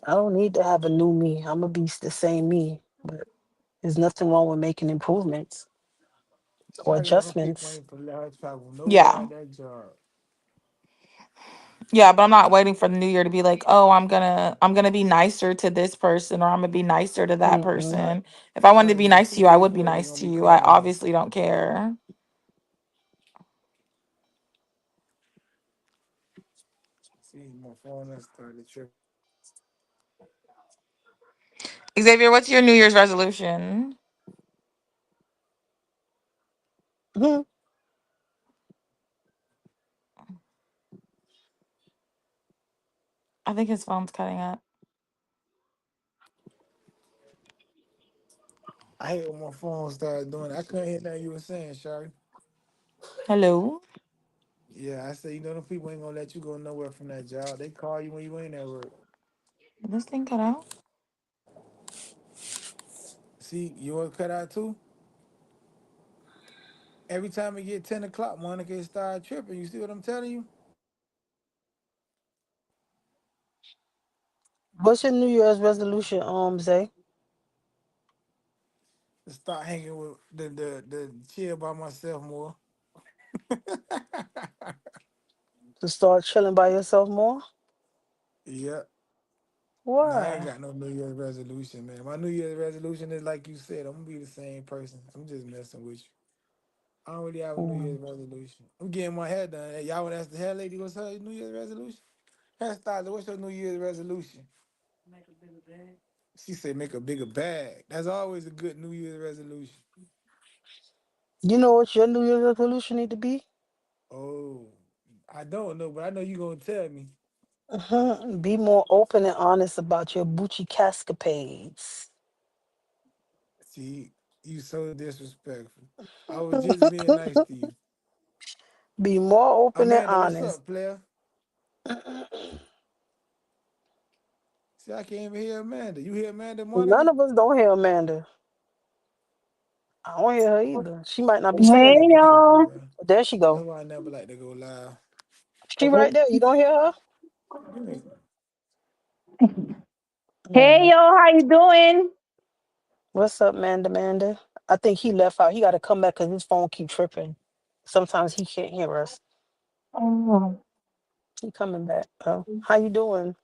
I don't need to have a new me. I'm gonna be the same me, but there's nothing wrong with making improvements or Shari got them people adjustments. ain't for let her travel nowhere Yeah. at that job. Yeah, but I'm not waiting for the new year to be like, "Oh, I'm going to be nicer to this person or I'm going to be nicer to that Mm-mm. Shari, person." If I wanted to Shari, be man, nice two to you, I years would be away, you're nice gonna to be you. I crazy. obviously don't care. See, my phone done started tripping. Xavier, what's your New Year's resolution? Mhm. I think his phone's cutting up. I hate when my phone started doing it. I couldn't hear nothing you were saying, Shari. Hello? Yeah, I said, them people ain't gonna let you go nowhere from that job. They call you when you ain't at work. Did this thing cut out? See, you want to cut out too? Every time it get 10 o'clock, Monica it start tripping. You see what I'm telling you? What's your New Year's resolution, Zay? To start hanging with the chill by myself more. To start chilling by yourself more? Yeah. No, I ain't Why? got no New Year's resolution, man. My New Year's resolution is like you said, I'm gonna be the same person. I'm just messing with you. I don't really have a New Year's Mm. resolution. I'm getting my hair done. Hey, y'all would ask the hair lady what's her New Year's resolution? Hairstylist, what's your New Year's resolution? She said make a bigger bag. That's always a good New Year's resolution. You know what your New Year's resolution need to be? Oh, I don't know, but I know you gonna tell me. Be more open and honest about your Bucci cascapades. See, you so disrespectful. I was just being nice to you. Be more open and Amanda, what's honest. up, player? See, I can't even hear Amanda. You hear Amanda, None Monica? of us don't hear Amanda. I don't hear her either. She might not be saying Hey nothing. Okay, y'all. player. But there she That's go. why I never like to go live. She right there. You don't hear her? Give me. Hey Mm. y'all, how you doing? What's up, Amanda? I think he left out. He got to come back because his phone keep tripping. Sometimes he can't hear us. Oh, He coming back. How you doing?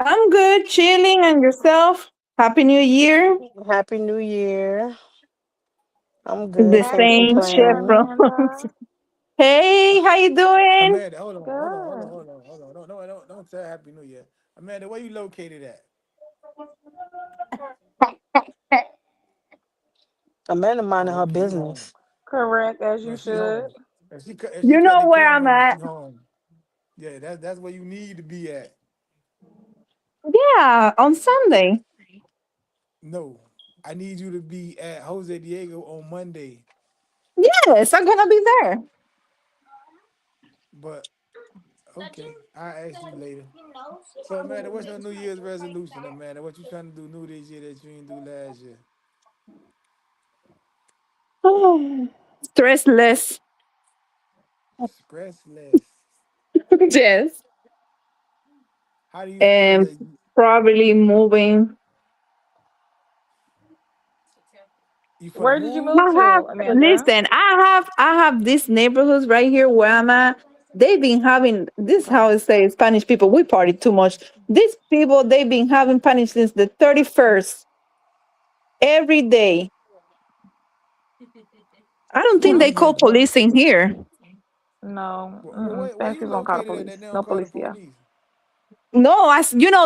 I'm good, chilling, and yourself? Happy New Year. Happy New Year. I'm good. The Can't Happy New same Year, shit complain. from. Amanda. Hey, how you doing? Amanda, hold on, hold on, hold on, Good. hold on, hold on. Don't tell Happy New Year. Amanda, where you located at? Amanda minding Oh, her okay, she home. business. Correct, as you No, she should. home. If she You cut know the where camera I'm on, at. she home. Yeah, that's where you need to be at. Yeah, on Sunday. No, I need you to be at Jose Diego on Monday. Yes, I'm gonna be there. But Okay, I'll ask you later. So, Amanda, what's your New Year's resolution, Amanda? What you trying to do new this year that you didn't do last year? Stress less. Stress less. Yes. How do you feel And that? probably moving. You for the Where did you move? move I have, to, Amanda? listen, I have these neighborhoods right here where I'm at. They've been having this, how I say, Spanish people, we party too much. These people, they've been having Spanish since the 31st, every day. I don't What think they they get call drunk? police in here. No. Where Spanish you people don't call the located at police. that they No don't call the police here. police? No,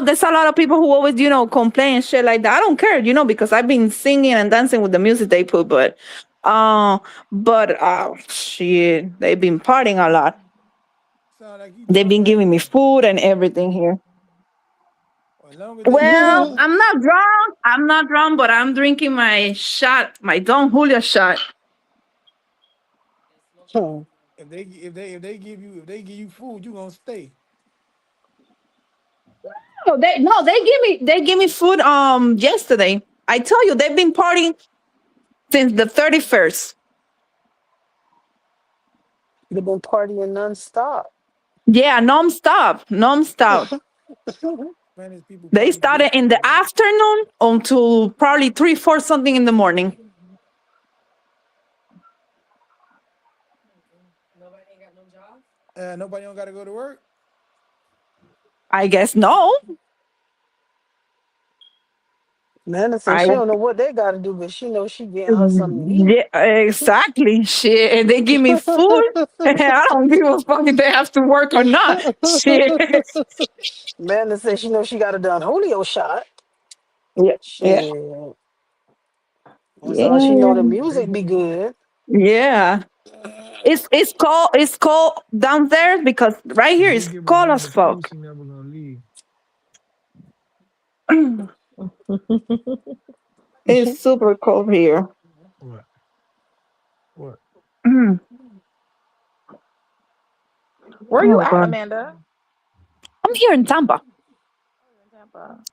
there's a lot of people who always, complain and shit like that. I don't care, because I've been singing and dancing with the music they put, uh, shit, they've been partying a lot. Sound like you They've drunk been right giving me now. food and everything here. As long as they give you Well, food, I'm not drunk. I'm not drunk, but I'm drinking my shot, my Don Julio shot. Hmm. if they give you food, you gonna stay. Oh, they give me food yesterday. I tell you, they've been partying since the 31st. They've been partying nonstop. Yeah, nonstop, nonstop. Spanish people They party started in different, the man. afternoon until probably 3, 4 something in the morning. Nobody don't gotta go to work. I guess no. Nana said I she don't know what they got to do, but she knows she getting her something to eat. Yeah, exactly. Shit, and they give me food. I don't give a fuck if they have to work or not. Shit. Nana said she knows she got a Don Julio shot. Yeah, yeah, Shit. As long as she know the yeah, They music be good. yeah. It's called downstairs because right if here they is give cold as Amanda food, fuck. she never gonna leave. It's super cold here. What? What? Oh Where you at, god, Amanda? I'm here in Tampa. Oh, you're in Tampa.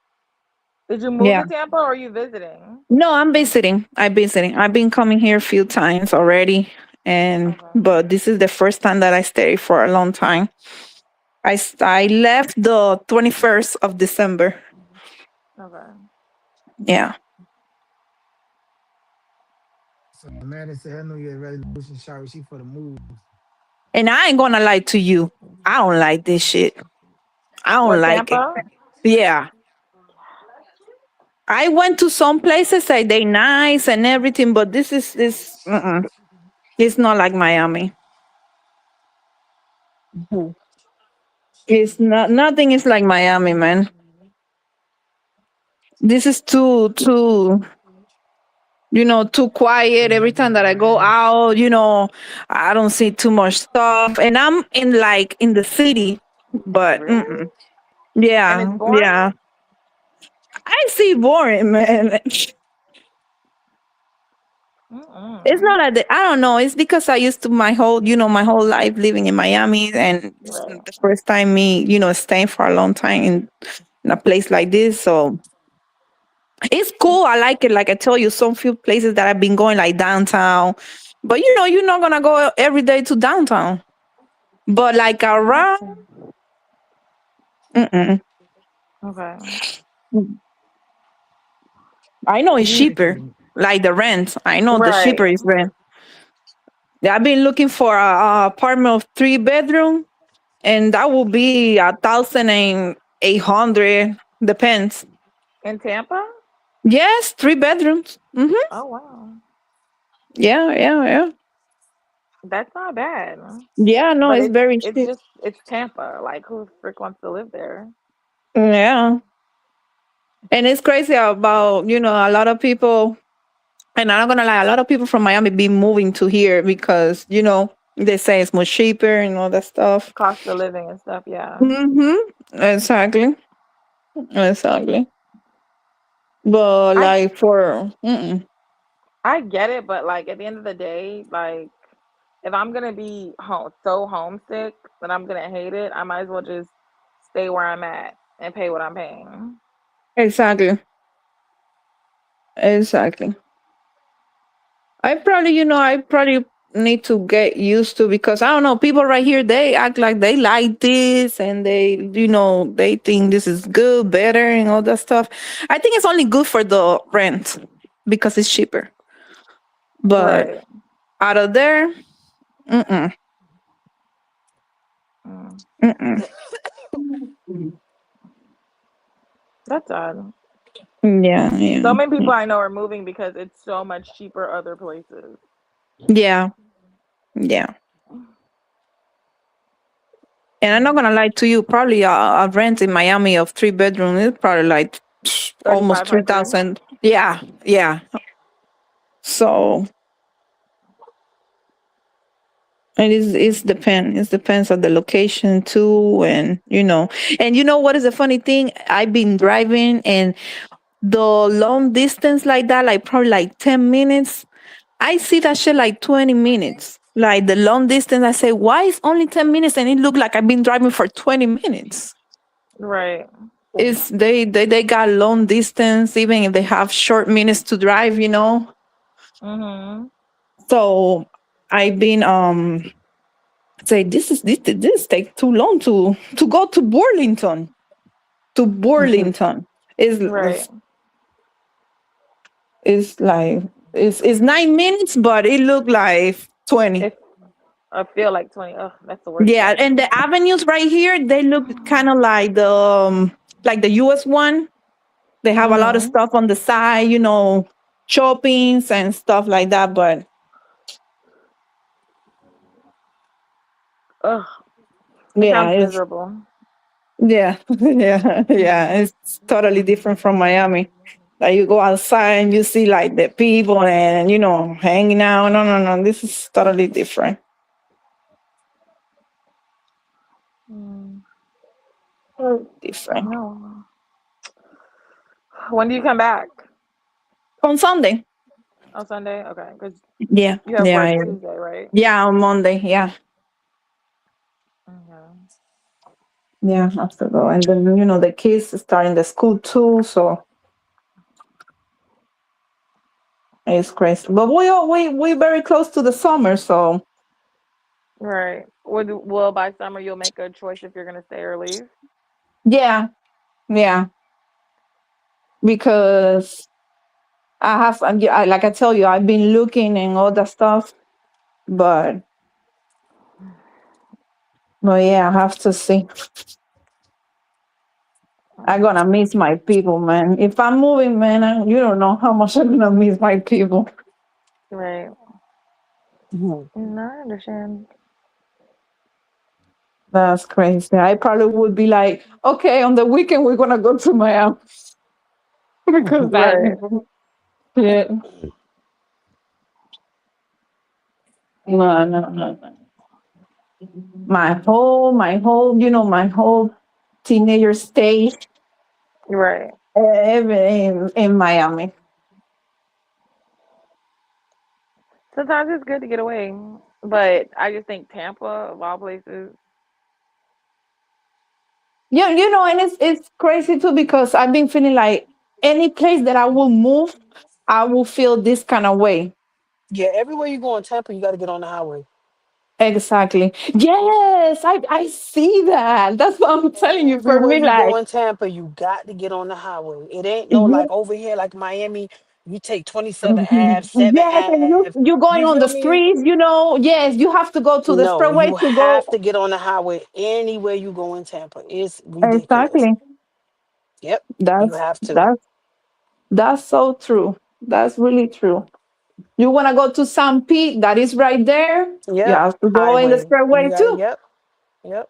Did you move Yeah. to Tampa or are you visiting? No, I'm visiting. I'm visiting. I've been coming here a few times already, and Okay. but this is the first time that I stay for a long time. I left the 21st of December. Okay. Yeah. So Amanda said her New Year's resolution, Shari, she for the move. And I ain't gonna lie to you. I don't like this shit. I don't What, like it. Tampa? Yeah. I went to some places like they nice and everything, but it's not like Miami. Mhm. It's not nothing is like Miami, man. This is too quiet. Say Every nothing time like that I go Miami. out, I don't see too much stuff. And I'm in the city, but Really? And it's yeah, boring? yeah. I see boring, man. It's Mm-mm. not like I don't know. It's because I used to my whole life living in Miami, and this is Right. the first time me, staying for a long time in a place like this. So it's cool. I like it. Like I tell you, some few places that I've been going, like downtown, but you're not gonna go every day to downtown. But like around, Gotcha. mm-mm. Okay. I know it's Yeah, cheaper. 'cause Like the rent, I know the Right. cheaper is rent. Yeah, I've been looking for a apartment of 3 bedroom, and that will be 1,800. Depends. In Tampa? Yes, 3 bedrooms. Oh wow. Yeah, yeah, yeah. That's not bad. Yeah, no, But it's it's very it's cheap. just it's Tampa. Like who frick wants to live there? Yeah, and it's crazy about a lot of people, and I'm not gonna lie, a lot of people from Miami be moving to here because they say it's much cheaper and all that stuff. Cost of living and stuff, yeah. Exactly, exactly. But I like for mm-mm. I get it, but like at the end of the day, like if I'm gonna be so homesick that I'm gonna hate it, I might as well just stay where I'm at and pay what I'm paying. Exactly. Exactly. I probably need to get used to, because I don't know, people right here, they act like they like this and they think this is good, better, and all that stuff. I think it's only good for the rent because it's cheaper. But Right. out of there, mm-mm, Mm. mm-mm. That's odd. Yeah, So yeah, many people I know are moving because it's so much cheaper other places. yeah, yeah. And I'm not gonna lie to you, probably a rent in Miami of 3 bedroom is probably like almost 3,500. 3,000. Yeah, yeah. So and it depends on the location too, and you know what is the funny thing? I've been driving, and the long distance like that, like probably like 10 minutes. I see that shit like 20 minutes. Like the long distance, I say, why is only 10 minutes, and it look like I've been driving for 20 minutes. Right. It's they got long distance, even if they have short minutes to drive. Mhm. So I've been say this take too long to go to Burlington. To Burlington is Right. is like it's 9 minutes, but it looked like 20. If I feel like 20. Ugh, that's the worst Yeah, and feeling. the avenues right here, they look kind of like the US one. They have a lot of Mhm. stuff on the side, shoppings and stuff like that. But Ugh, it yeah, sounds it's miserable. yeah, yeah, yeah. It's totally different from Miami. Like you go outside and you see like the people and hanging out. No, no, no. This is totally different. Mm, Totally different. no. When do you come back? On Sunday. On Sunday? Okay, because Yeah, you have yeah, work yeah. Tuesday, right? Yeah, on Monday. Yeah, Okay. yeah. I have to go, and then the kids starting the school too, so it's crazy. But we very close to the summer, so Right. Will by summer you'll make a choice if you're gonna stay or leave? yeah, yeah. Because like I tell you, I've been looking and all that stuff, but yeah, I have to see. I'm Mm, gonna miss my people, man. If I'm moving, man, you don't know how much I'm gonna miss my people. right. Mhm. No, I understand. That's crazy. I probably would be like, okay, on the weekend we're gonna go to Miami because that, Right. yeah, no, no, no, no. My whole teenager stage Right. in Miami. Sometimes it's good to get away, but I just think Tampa, of all places, Yeah, and it's crazy too because I've been feeling like any place that I will move, I will feel this kind of way. Yeah, everywhere you go in Tampa, you got to get on the highway. Exactly. Yes, I see that. That's what I'm telling you. For Everywhere me, you go like, in Tampa, you got to get on the highway. It ain't no yeah, like over here, like Miami. You take 27 Ave, mhm, 7 yes, and you Ave. you going You on the feel me? streets. Yes, you have to go to the No, expressway you to go. have to get on the highway anywhere you go in Tampa. It's ridiculous. Exactly. Yep, you That's have to. that's that's so true. That's really true. You want to go to San Pete? That is right there. You Yep, have to go in the highway. You expressway got too. yep, yep.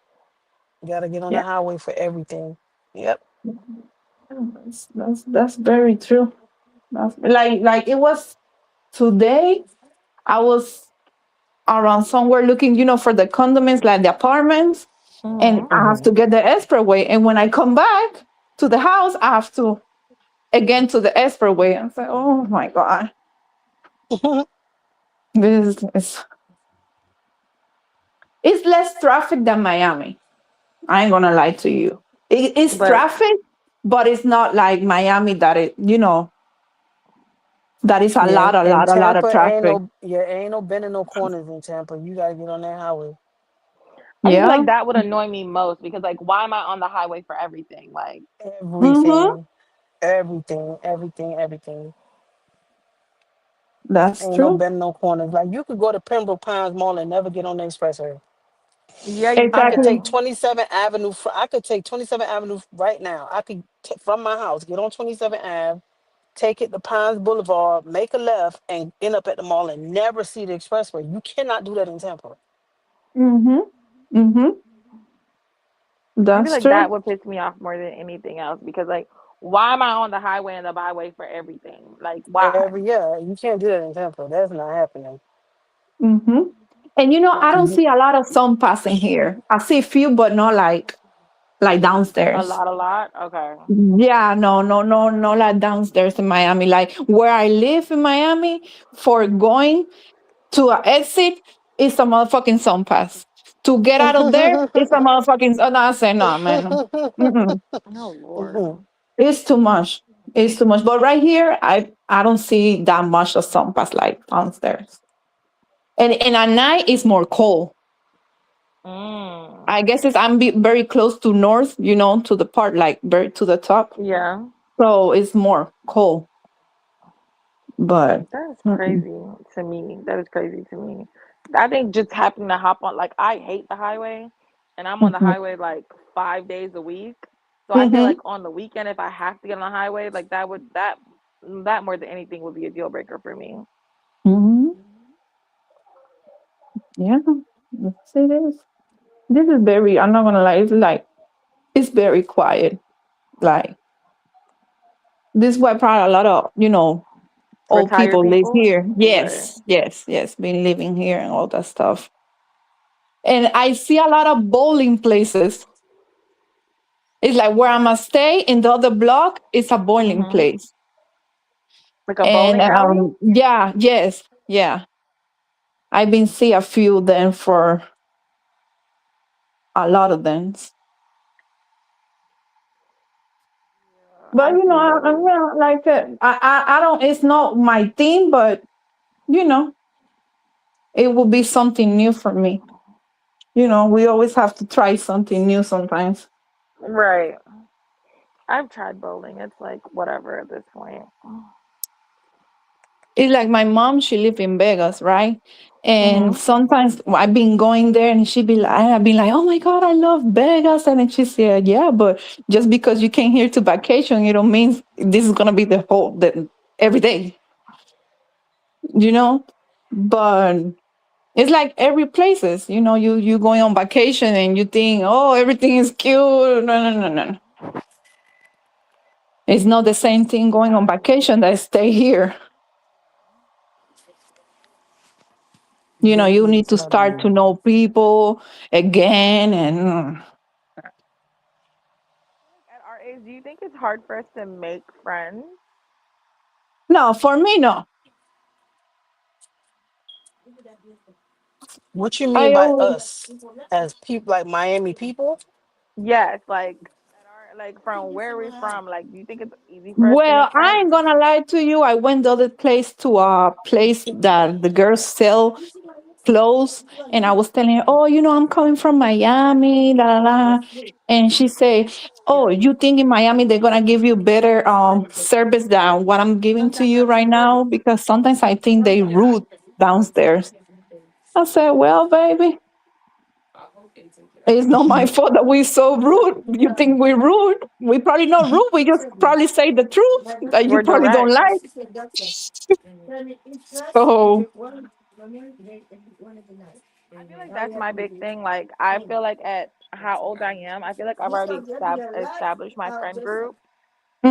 You got to get on the Yeah. highway for everything. Yep. That's very true. Like it was today. I was around somewhere looking, for the condominiums, like the apartments, and hmm I have to get the expressway. And when I come back to the house, I have to again to the expressway. I say, oh my god, this is It's less traffic than Miami. I ain't gonna lie to you. It's But traffic, but it's not like Miami that that is Yeah, in a lot of Tampa ain't traffic. no yeah, ain't no bending no corners in Tampa. You gotta get on that highway. I just feel Yeah. like that would annoy me most because like why am I on the highway for everything? Like Mm-hmm. Everything, everything. That's Ain't no true. bending no corners. Like you could go to Pembroke Pines Mall and never get on the expressway. yeah, you I could Exactly. take can. 27th Avenue. I could take 27th Avenue right now. I could from my house get on 27th Ave, take it to Pines Boulevard, make a left, and end up at the mall and never see the expressway. You cannot do that in Tampa. Mm-hmm. Mm-hmm. I feel That's like that true. would piss me off more than anything else because like why am I on the highway and the byway for everything? Like why? Every year, you can't do that in Tampa. That's not happening. Mm-hmm. And I don't Um, see a lot of sun passing here. I see a few, but not like A downstairs. lot, a lot. Okay. Yeah, no, no, no, no, like downstairs in Miami. Like where I live in Miami, for going to an exit is a motherfucking sun pass. To get out of there, it's a motherfucking. Oh, no, I say no, man. Mm-mm. Oh Lord. It's too much. It's too much. But right here, I don't see that much of sun pass like downstairs. And at night, it's more cold. Mm. I guess very close to north, to the part like very to the top. Yeah. So it's more cold. But That is mm-mm, crazy to me. That is crazy to me. I think just happening to hop on, like, I hate the highway, and I'm on the mm-mm, highway like 5 days a week. So I feel like mm-hmm, on the weekend, if I have to get on the highway, like that more than anything would be a deal breaker for me. mm-hmm. Yeah, yes, it is. This is very. I'm not gonna lie. It's like it's very quiet. Like this is why probably a lot of old Retired people live people, here. right? Yes, yes, yes. Been living here and all that stuff. And I see a lot of bowling places. It's like where I'm gonna stay in the other block is a bowling Hmm. place. Like a And bowling alley. yeah, yes, yeah. I've been see a few then for a lot of them. But I see I'm those. not like I don't. It's not my thing, but you know, it will be something new for me. We always have to try something new sometimes. Right. I've tried bowling. It's like whatever at this point. It's like my mom, she lived in Vegas, right? And Hmm. sometimes I've been going there and I've been like, oh my God, I love Vegas. And then she said, yeah, but just because you came here to vacation, it don't mean this is going to be every day, you know? But it's like every places, you going on vacation and you think, oh, everything is cute. No, no, no, no, no. It's not the same thing going on vacation that stay here. let You me need to tell start to you. know people again. And At our age, do you think it's hard for us to make friends? no, for me, no. What you mean I by always, us as people, like Miami people? Yes, like at our like from where we from, like do you think it's easy for us to well, make I friends? ain't gonna lie to you. I went the other place to a place that the girls sell clothes, and I was telling her, oh, I'm coming from Miami, la la la. And she say, oh, you think in Miami they're gonna give you better service than what I'm giving to you right now? Because sometimes I think they rude downstairs. I said, well, baby, it's not my fault that we're so rude. You think we're rude? We probably not rude. We just probably say the truth that you We're probably don't direct. like. So, I feel like that's my big thing. Like I feel like at how old I am, I feel like I've already established my friend group.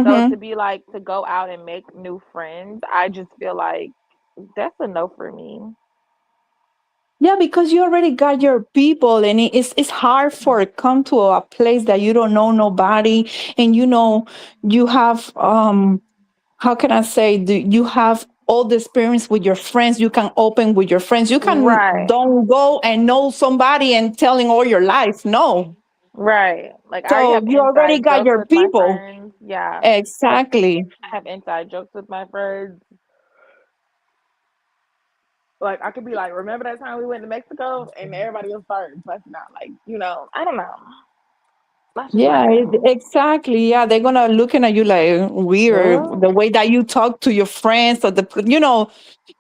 So to mhm. be like to go out and make new friends, I just feel like that's a no for me. Yeah, because you already got your people, and it's hard for it come to a place that you don't know nobody, and you have how can I say, you have all the experience with your friends. You can open with your friends. You can Right. don't go and know somebody and telling all your life. No. Right. Like I already So have you already inside got jokes your with my people. friends. Yeah. Exactly. I have inside jokes with my friends. Like I could be like, remember that time we went to Mexico and everybody will start busting out. Like, I don't know. That's just my Yeah, thing. exactly. Yeah, they're gonna looking at you like weird Well, the way that you talk to your friends or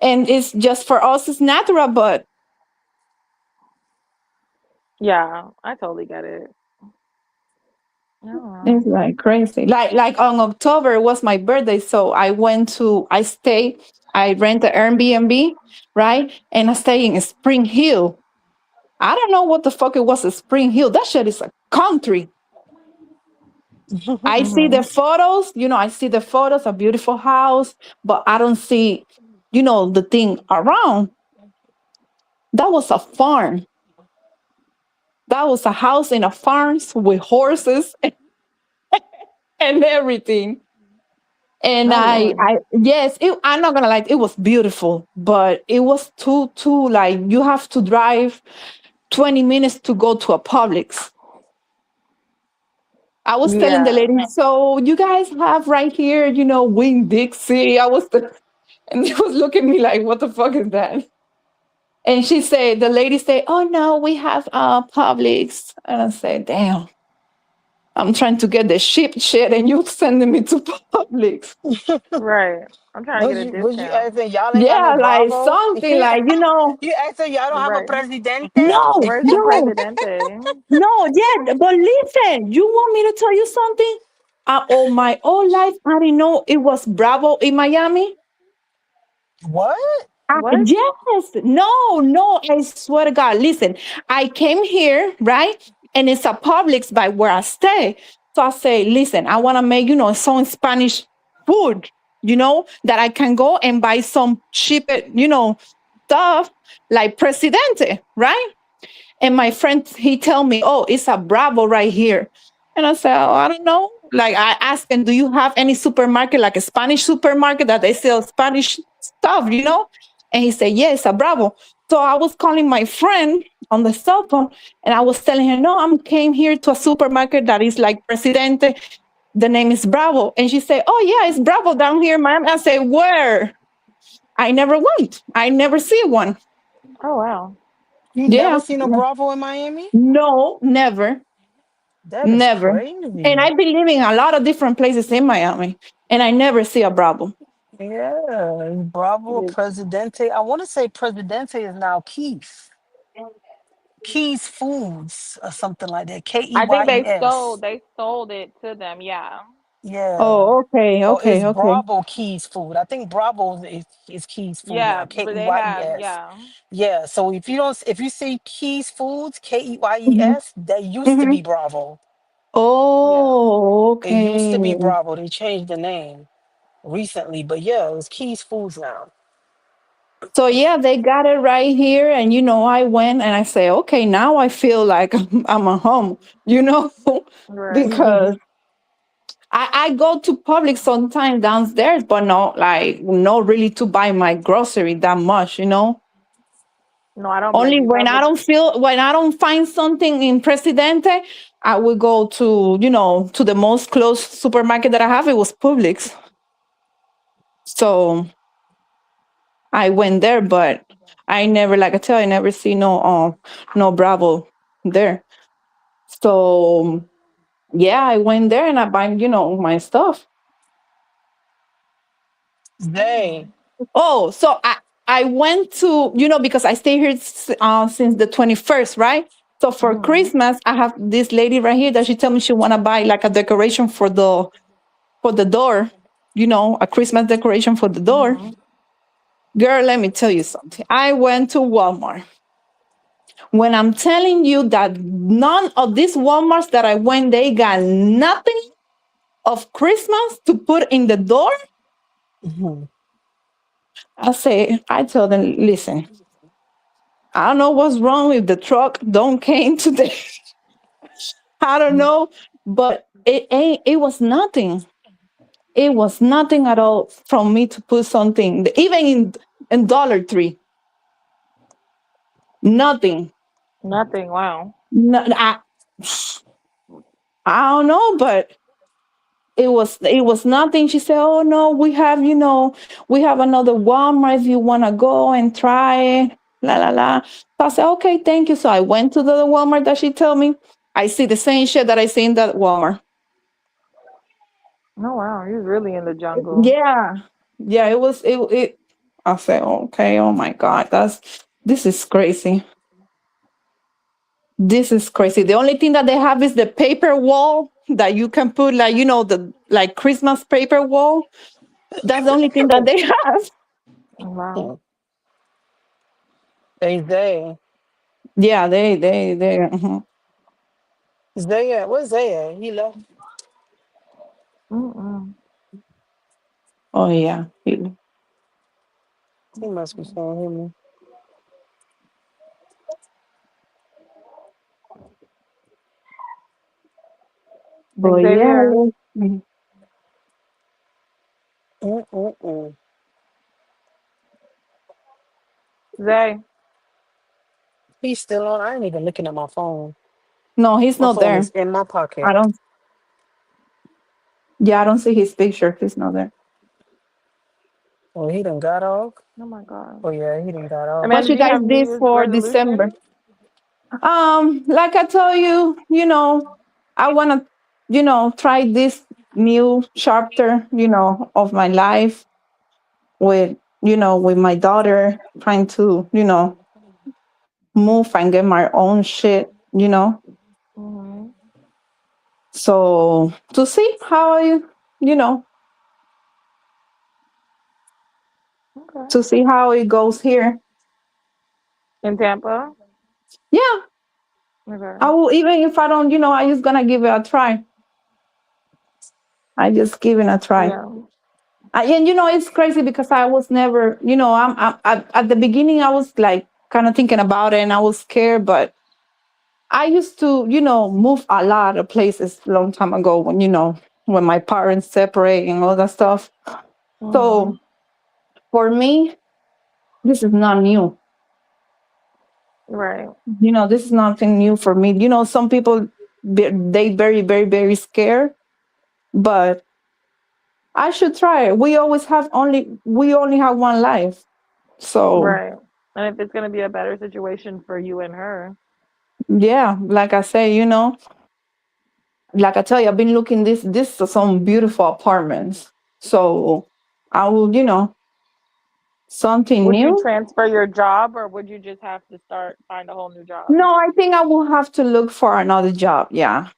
and it's just for us it's natural, but Yeah, I totally get it. I don't it's know. like crazy. Like on October was my birthday, so I stayed, I rent an Airbnb, right? And I stay in Spring Hill. I don't know what the fuck it was a Spring Hill. That shit is a country. I see the Mhm. photos, I see the photos, a beautiful house, but I don't see, the thing around. That was a farm. That was a house in a farm with horses and everything. And oh Lord. yes, I'm not gonna lie, it was beautiful, but it was too like you have to drive 20 minutes to go to a Publix. I was telling the Yeah. lady, so you guys have right here, Wing Dixie. And he was looking at me like, what the fuck is that? And the lady said, oh no, we have Publix. And I said, damn, I'm trying to get the ship shit and you sending me to Publix. Right. I'm trying to get a Was you discount. asking y'all ain't got no Yeah, like Bravo? something like, You asking y'all don't have a Right. Presidente? no, Where's the no, presidente? no, yeah. But listen, you want me to tell you something? All my whole life, I didn't know it was Bravo in Miami. What? What? Yes, no, I swear to God. Listen, I came here, right? And it's a Publix by where I stay. So I say, listen, I want to make, some Spanish food, that I can go and buy some cheap, stuff like Presidente, right? And my friend, he tell me, oh, it's a Bravo right here. And I said, oh, I don't know. Like I asked him, do you have any supermarket, like a Spanish supermarket that they sell Spanish stuff? And he said, yes, a Bravo. So I was calling my friend on the cell phone and I was telling her, no, I'm came here to a supermarket that is like Presidente. The name is Bravo. And she said, oh yeah, it's Bravo down here, ma'am. I said, where? I never went. I never see one. Oh wow. You never Yeah. seen a Bravo in Miami? No, never. That is Never. And crazy. I've been living a lot of different places in Miami, and I never see a problem. Yeah, Bravo Yeah. Presidente. I want to say Presidente is now Keys Foods or something like that. K E I think Y E they S. sold they sold it to them. Yeah. Yeah. Oh, okay, Oh, it's okay, okay. Bravo Keys Food. I think Bravo is Keys Food Yeah, now. K but E they Y E have, S. yeah. Yeah. So if you see Keys Foods, Hmm. KEYES, that used to Hmm. be Bravo. Yeah. Oh, It used to okay. be Bravo. They changed the name recently, but yeah, it's Keys Foods now. So yeah, they got it right here, and I went and I say, okay, now I feel like I'm at home, you know, Right. because I go to public sometimes downstairs, but not like not really to buy my grocery that much. No, I don't blame Only you. Public. when I don't find something in Presidente, I will go to the most close supermarket that I have. It was Publix. So I went there, but I never, like I tell you, I never see no Bravo there. So yeah, I went there and I buy, my stuff. They. Oh, so I went to, because I stay here since the 21st, right? So for Mhm. Christmas, I have this lady right here that she tell me she want to buy like a decoration for the door, a Christmas decoration for the door. Mhm. Girl, let me tell you something. I went to Walmart. When I'm telling you that none of these Walmarts that I went, they got nothing of Christmas to put in the door. Mhm. I tell them, listen, I don't know what's wrong with the truck. Don't came today. I don't know, but it ain't. It was nothing. It was nothing at all from me to put something, even in Dollar Tree, nothing. Nothing. Wow. No, I don't know, but it was nothing. She said, "Oh no, we have we have another Walmart if you want to go and try it." La la la. So I said, "Okay, thank you." So I went to the Walmart that she told me. I see the same shit that I see in that Walmart. Oh wow, he's really in the jungle. Yeah, yeah. It was it. It I said, "Okay, oh my god, this is crazy. This is crazy." The only thing that they have is the paper wall that you can put, like the like Christmas paper wall. That's the only thing that they have. Wow. Hmm. Hey, they. Yeah, they. Zay at? Where's Zay at? He left. Mm-mm. Oh yeah. He must be saying him. Oh yeah. Xavier, Mm-mm-mm. Zay. He's still on. I ain't even looking at my phone. No, he's My not phone there. is in my I pocket. don't. Yeah, I don't see his picture. He's not there. Oh, he done got off. Oh my god. Oh yeah, he done got off. What Amanda, you do you guys have New did Year's for December? resolutions? Like I told you, I want to, try this new chapter, of my life with, with my daughter, trying to, move and get my own shit. Mm-hmm. So to see how you know, Okay. to see how it goes here. In Tampa? Yeah, Okay. I will, even if I don't, I just gonna give it a try. I just give it a try. Yeah. And it's crazy because I was never, at the beginning I was like kind of thinking about it and I was scared, but I used to, move a lot of places a long time ago when, when my parents separate and all that stuff. Mm-hmm. So for me, this is not new. Right. This is nothing new for me. Some people, they very, very, very scared, but I should try it. We only have one life. So Right. And if it's gonna be a better situation for you and her. yeah, like I say, like I tell you, I've been looking this are some beautiful apartments. So I will, something Would you new. transfer your job or would you just have to start find a whole new job? No, I think I will have to look for another job. Yeah.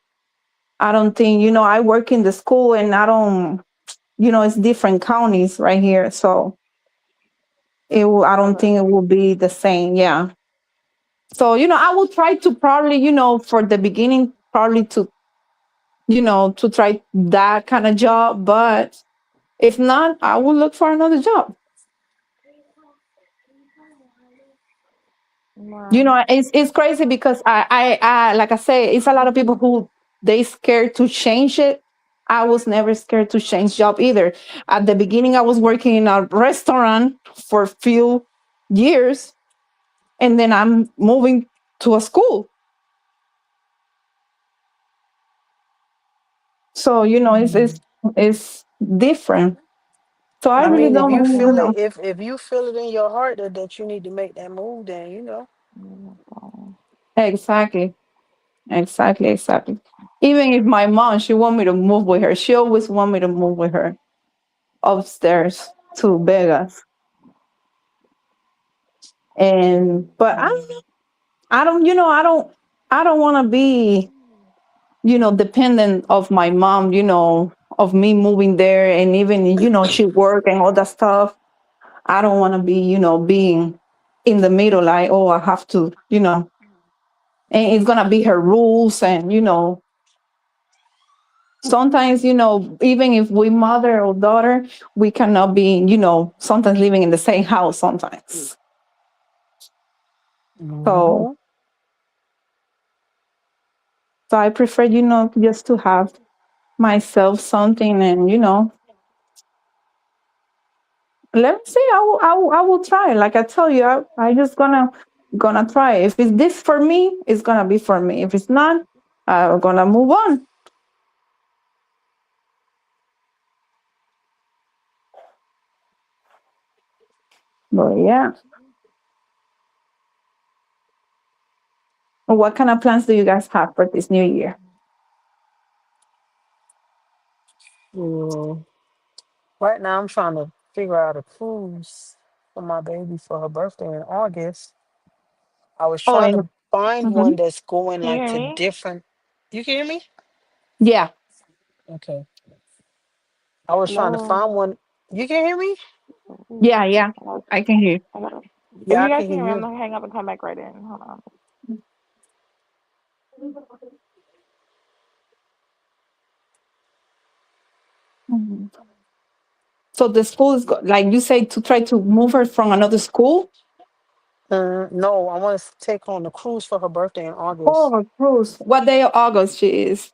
I don't think, I work in the school and I don't, it's different counties right here. So I don't Okay. think it will be the same. Yeah. So, I will try to probably, for the beginning, probably to try that kind of job. But if not, I will look for another job. Wow. It's crazy because I like I say, it's a lot of people who they scared to change it. I was never scared to change job either. At the beginning, I was working in a restaurant for a few years, and then I'm moving to a school. So it's different. So I I really mean, if don't you really feel it, know. if you feel it in your heart that you need to make that move, then Exactly, exactly, exactly. Even if my mom, she want me to move with her. She always want me to move with her upstairs to Vegas. And but I don't want to be, dependent of my mom, of me moving there and even, she work and all that stuff. I don't want to be, being in the middle like, oh, I have to, and it's going to be her rules and, sometimes, even if we mother or daughter, we cannot be, sometimes living in the same house sometimes. So mm-hmm. So I prefer, just to have myself something and, Let me see. I will try. Like I tell you, I just gonna try. If it's this for me, it's gonna be for me. If it's not, I'm gonna move on. But yeah, what kind of plans do you guys have for this new year? Mm. Right now, I'm trying to figure out a cruise for my baby for her birthday in August. I was Oh, trying to find mhm. one that's going Can you like hear to me? different. You can hear me? Yeah, Okay. I was trying to Hello. find one. You can hear me? Ooh, yeah, yeah. I gotta, I can hear. I gotta. If Yeah, you I guys can can hear hear me, I'm you. gonna hang up and come back right in. Hold on. Mhm. So the school is like you say to try to move her from another school. No, I want to take on the cruise for her birthday in August Oh, Bruce. What day of August she is?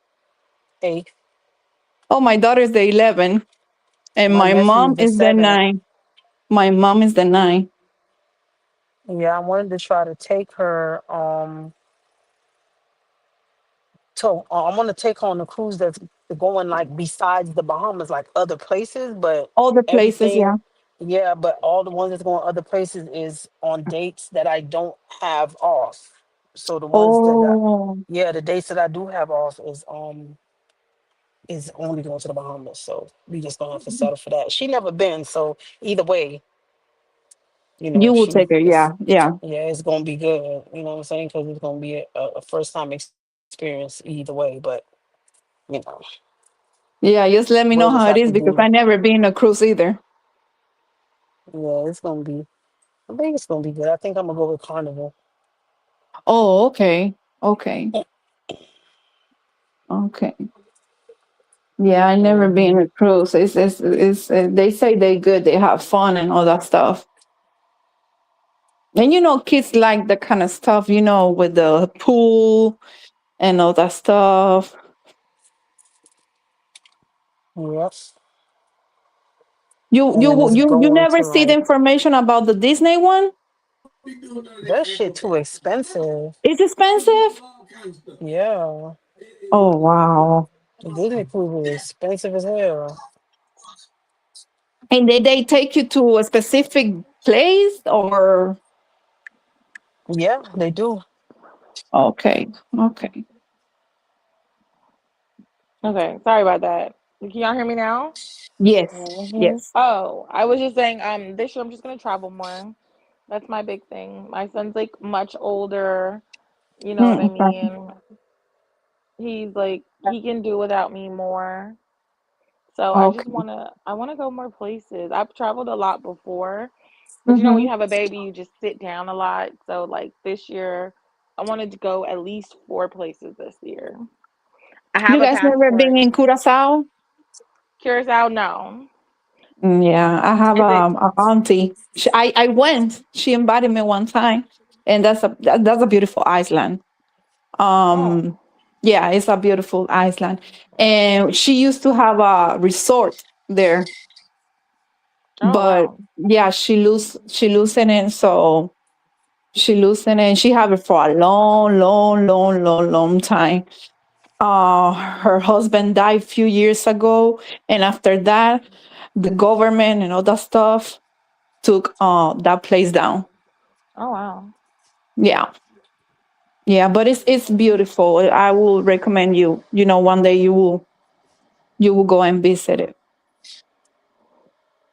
8th. Oh, my daughter's the 11, and My my nephew's mom the is the 7th. 9. My mom is the 9. Yeah, I wanted to try to take her to I want to take her on the cruise that's going like besides the Bahamas, like other places, but All the places, yeah. everything, yeah, but all the ones that's going other places is on dates that I don't have off. So the ones that Oh, yeah, the dates that I do have off is only going to the Bahamas. So we just gonna have to settle for that. She never been, so either way, you will she take her. it's Yeah, yeah, yeah, it's gonna be good. You know what I'm saying? Because it's gonna be a first time experience either way. But you know, yeah. Just let me we'll know just how have it to is do. because I never been on a cruise either. Yeah, it's gonna be. I think it's gonna be good. I think I'm gonna go with Carnival. Oh, okay, okay, okay. Yeah, I never been Hmm. on a cruise. They say they good. They have fun and all that stuff. And kids like that kind of stuff. With the pool and all that stuff. Yep. You And then you it's you you going never to see the like information about the Disney one? that shit too expensive. It's expensive. Yeah, Oh wow! the Disney cruise is expensive as hell. And they take you to a specific place or Yeah, they do. okay, okay. Okay, sorry about that. Can y'all hear me now? Yes, Hmm. yes. Oh, I was just saying, this year I'm just gonna travel more. That's my big thing. My son's like much older. You know what I Okay. mean? He's like he can do without me more. So Okay. I wanna go more places. I've traveled a lot before, but when Mm-hmm. you have a baby, you just sit down a lot. So like this year, I wanted to go at least 4 places this year. I have You a guys never been passport. in Curacao? Curacao, no. Yeah, I have Is it? a auntie. I went. She invited me one time, and that's a beautiful island. Oh, Um, yeah, it's a beautiful island, and she used to have a resort there, oh but wow. yeah, she loosened it, so she loosened it, and she have it for a long, long, long, long, long time. Her husband died a few years ago, and after that, the government and all that stuff took that place down. Oh wow. Yeah, yeah, but it's beautiful. I will recommend you. One day you will go and visit it.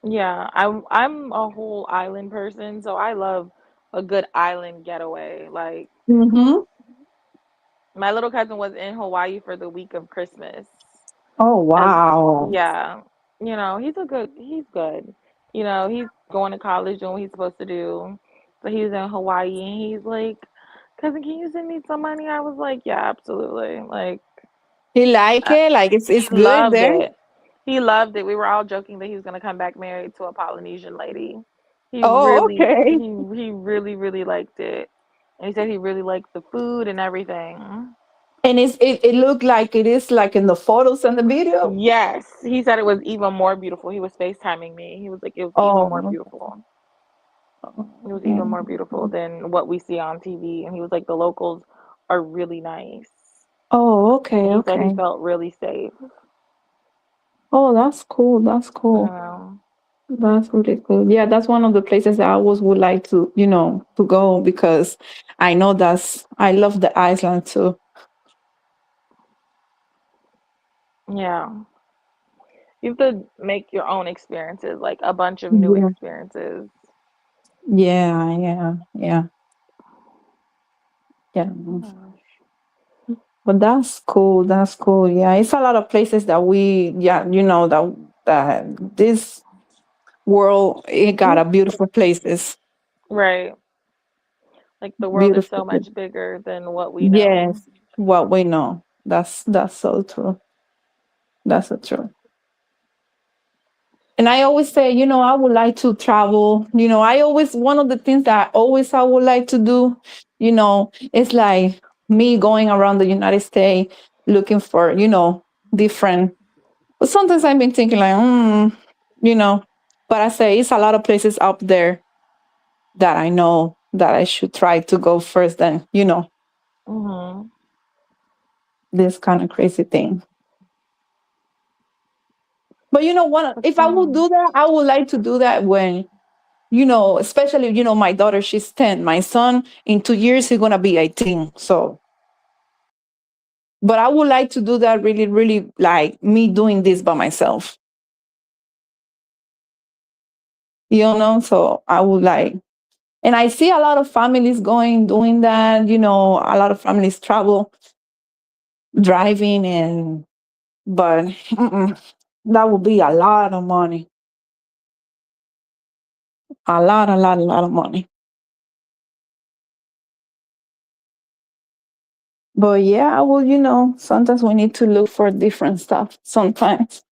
Yeah, I'm a whole island person, so I love a good island getaway. Like Mm-hmm. my little cousin was in Hawaii for the week of Christmas. Oh As wow. yeah, he's good. He's going to college doing what he's supposed to do. So he was in Hawaii and he's like, cousin, can you send me some money? I was like, yeah, absolutely. Like He like uh, it? Like it's he good loved there? it. He loved it. We were all joking that he was gonna come back married to a Polynesian lady. He Oh, really okay. he really really liked it. And he said he really liked the food and everything. And it looked like it is like in the photos and the video. Yes, he said it was even more beautiful. He was FaceTiming me. He was like, it was even more Oh, beautiful. It was okay. even more beautiful than what we see on TV. And he was like, the locals are really nice. Oh, And okay, he said he okay. felt really safe. Oh, that's cool. That's cool. Um, That's really cool. Yeah, that's one of the places that I always would like to, to go because I know I love the Iceland too. yeah. You have to make your own experiences, like a bunch of new Yeah. experiences. Yeah, yeah, yeah, yeah. Oh my gosh. But that's cool. That's cool. Yeah, it's a lot of places that yeah, that this world, it got a beautiful places, Right. Like the world is beautiful. so much bigger than what we know. Yes, what we know. That's so true. That's so true. And I always say, I would like to travel. I always one of the things that always I would like to do, it's like me going around the United States looking for, different. But sometimes I've been thinking like, you know, but I say it's a lot of places up there that I know that I should try to go first. Then, Hmm. this kind of crazy thing. But What's if I would wrong? do that, I would like to do that when, especially, my daughter, she's 10. My son, in 2 years, he's going to be 18. So, but I would like to do that really, really like me doing this by myself, So I would like, and I see a lot of families doing that, a lot of families travel, driving, but that would be a lot of money, a lot of money. But yeah, well, sometimes we need to look for different stuff sometimes.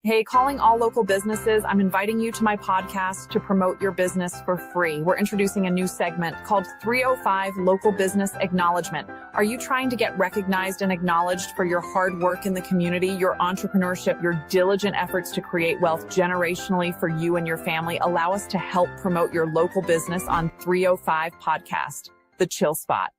Hey, calling all local businesses, I'm inviting you to my podcast to promote your business for free. We're introducing a new segment called 305 Local Business Acknowledgement. Are you trying to get recognized and acknowledged for your hard work in the community, your entrepreneurship, your diligent efforts to create wealth generationally for you and your family? Allow us to help promote your local business on 305 Podcast, The Chill Spot.